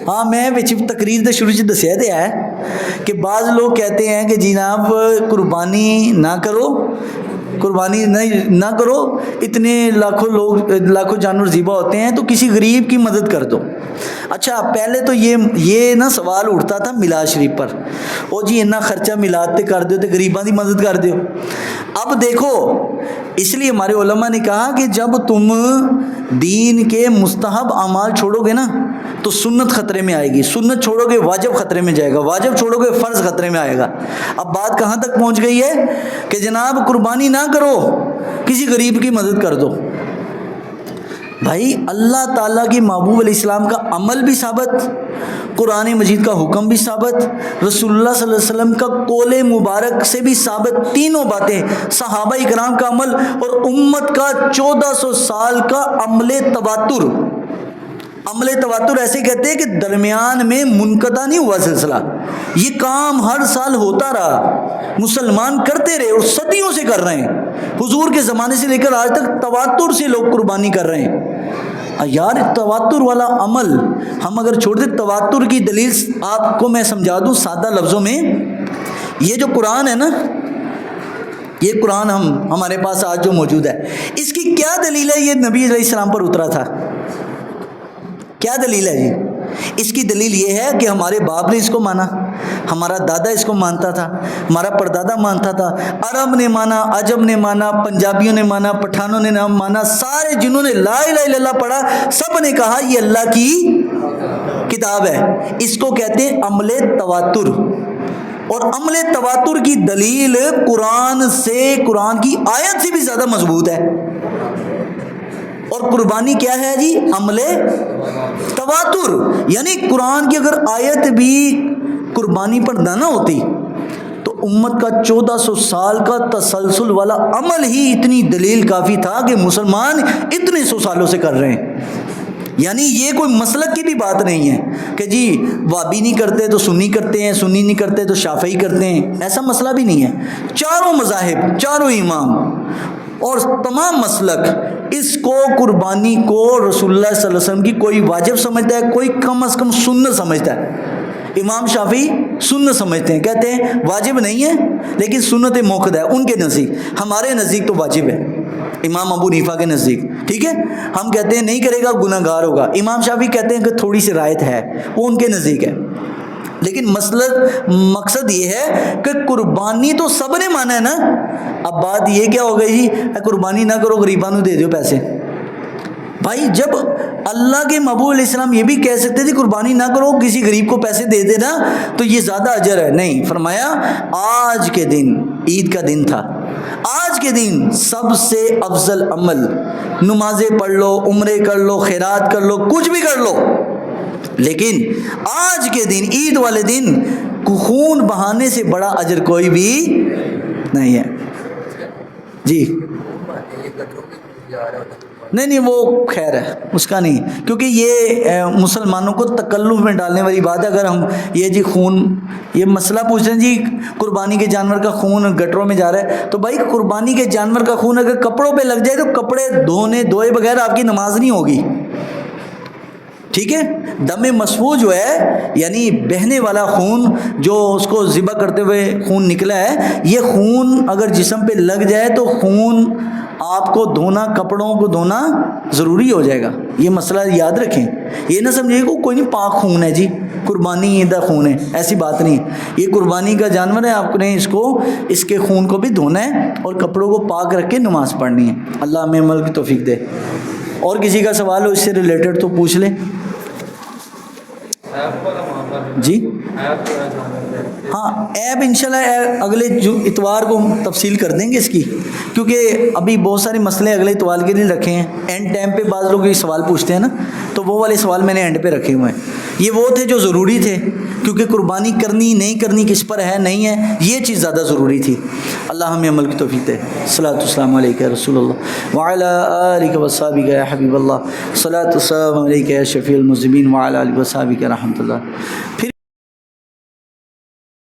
ہاں میں تقریر کے شروع سے دسیا تو ہے کہ بعض لوگ کہتے ہیں کہ جناب قربانی نہ کرو, قربانی نہ کرو, اتنے لاکھوں جانور ذبح ہوتے ہیں تو کسی غریب کی مدد کر دو. اچھا پہلے تو یہ نا سوال اٹھتا تھا میلاد شریف پر, او جی اتنا خرچہ میلاد تے کر دیو تو غریباں دی مدد کر دیو. اب دیکھو اس لیے ہمارے علماء نے کہا کہ جب تم دین کے مستحب اعمال چھوڑو گے نا تو سنت خطرے میں آئے گی, سنت چھوڑو گے واجب خطرے میں جائے گا, واجب چھوڑو گے فرض خطرے میں آئے گا. اب بات کہاں تک پہنچ گئی ہے کہ جناب قربانی نہ کرو, کسی غریب کی مدد کر دو. بھائی اللہ تعالیٰ کی محبوب علیہ السلام کا عمل بھی ثابت, قرآن مجید کا حکم بھی ثابت, رسول اللہ صلی اللہ علیہ وسلم کا قول مبارک سے بھی ثابت. تینوں باتیں, صحابہ اکرام کا عمل اور امت کا 1400 سال کا عمل تواتر. عمل تواتر ایسے کہتے ہیں کہ درمیان میں منقطع نہیں ہوا سلسلہ, یہ کام ہر سال ہوتا رہا, مسلمان کرتے رہے اور صدیوں سے کر رہے ہیں. حضور کے زمانے سے لے کر آج تک تواتر سے لوگ قربانی کر رہے ہیں. یار تواتر والا عمل ہم اگر چھوڑ دیں, تواتر کی دلیل آپ کو میں سمجھا دوں سادہ لفظوں میں. یہ جو قرآن ہے نا, یہ قرآن ہمارے پاس آج جو موجود ہے, اس کی کیا دلیل ہے؟ یہ نبی علیہ السلام پر اترا تھا. کیا دلیل ہے جی؟ اس کی دلیل یہ ہے کہ ہمارے باپ نے اس کو مانا, ہمارا دادا اس کو مانتا تھا, ہمارا پردادا مانتا تھا, عرب نے مانا, عجم نے مانا, پنجابیوں نے مانا, پٹھانوں نے مانا, سارے جنہوں نے لا الہ الا اللہ پڑھا سب نے کہا یہ اللہ کی کتاب ہے. اس کو کہتے ہیں عمل تواتر. اور عمل تواتر کی دلیل قرآن سے, قرآن کی آیت سے بھی زیادہ مضبوط ہے. اور قربانی کیا ہے جی؟ عمل تواتر، یعنی قرآن کی اگر آیت بھی قربانی پر نہ ہوتی تو امت کا 1400 سال کا تسلسل والا عمل ہی اتنی دلیل کافی تھا کہ مسلمان اتنے 100 سالوں سے کر رہے ہیں۔ یعنی یہ کوئی مسلک کی بھی بات نہیں ہے کہ جی وابی نہیں کرتے تو سنی کرتے ہیں، سنی نہیں کرتے تو شافعی کرتے ہیں، ایسا مسئلہ بھی نہیں ہے۔ چاروں مذاہب، چاروں امام اور تمام مسلک اس کو قربانی کو رسول اللہ صلی اللہ علیہ وسلم کی کوئی واجب سمجھتا ہے، کوئی کم از کم سنت سمجھتا ہے۔ امام شافعی سنت سمجھتے ہیں، کہتے ہیں واجب نہیں ہے لیکن سنت موقع ہے ان کے نزدیک، ہمارے نزدیک تو واجب ہے امام ابو حنیفہ کے نزدیک، ٹھیک ہے، ہم کہتے ہیں نہیں کرے گا گناہ گار ہوگا، امام شافعی کہتے ہیں کہ تھوڑی سی رعایت ہے، وہ ان کے نزدیک ہے۔ لیکن مقصد یہ ہے کہ قربانی تو سب نے مانا ہے نا۔ اب بات یہ کیا ہو گئی جی قربانی نہ کرو غریباں نو دے دیو پیسے۔ بھائی جب اللہ کے محبوب علیہ السلام یہ بھی کہہ سکتے تھے قربانی نہ کرو کسی غریب کو پیسے دے دینا تو یہ زیادہ اجر ہے، نہیں، فرمایا آج کے دن عید کا دن تھا، آج کے دن سب سے افضل عمل، نمازیں پڑھ لو، عمرے کر لو، خیرات کر لو، کچھ بھی کر لو، لیکن آج کے دن عید والے دن خون بہانے سے بڑا اجر کوئی بھی نہیں ہے۔ جی نہیں وہ خیر ہے اس کا نہیں، کیونکہ یہ مسلمانوں کو تکلف میں ڈالنے والی بات ہے۔ اگر ہم یہ جی خون، یہ مسئلہ پوچھ رہے ہیں جی قربانی کے جانور کا خون گٹروں میں جا رہا ہے، تو بھائی قربانی کے جانور کا خون اگر کپڑوں پہ لگ جائے تو کپڑے دھوئے بغیر آپ کی نماز نہیں ہوگی، ٹھیک ہے۔ دم مسفوح جو ہے یعنی بہنے والا خون جو اس کو ذبح کرتے ہوئے خون نکلا ہے، یہ خون اگر جسم پہ لگ جائے تو خون آپ کو دھونا، کپڑوں کو دھونا ضروری ہو جائے گا۔ یہ مسئلہ یاد رکھیں، یہ نہ سمجھے کہ کوئی نہیں پاک خون ہے جی قربانی دا خون ہے، ایسی بات نہیں۔ یہ قربانی کا جانور ہے، آپ نے اس کے خون کو بھی دھونا ہے اور کپڑوں کو پاک رکھ کے نماز پڑھنی ہے۔ اللہ ہمیں عمل کی توفیق دے۔ اور کسی کا سوال ہو اس سے ریلیٹڈ تو پوچھ لیں۔ جی ہاں، ایپ انشاءاللہ اگلے اتوار کو ہم تفصیل کر دیں گے اس کی، کیونکہ ابھی بہت سارے مسئلے اگلے اتوار کے لیے رکھے ہیں۔ اینڈ ٹائم پہ بعض لوگ یہ سوال پوچھتے ہیں نا، تو وہ والے سوال میں نے اینڈ پہ رکھے ہوئے ہیں۔ یہ وہ تھے جو ضروری تھے، کیونکہ قربانی کرنی نہیں کرنی کس پر ہے نہیں ہے، یہ چیز زیادہ ضروری تھی۔ اللہ ہمیں عمل کی توفیق دے۔ صلاۃ والسلام علیک یا رسول اللہ وعلی آلک وصحبہ یا حبیب اللہ، صلاۃ والسلام علیک یا شفیع المذنبین وعلی آلہ وصحبہ رحمۃ اللہ۔ پھر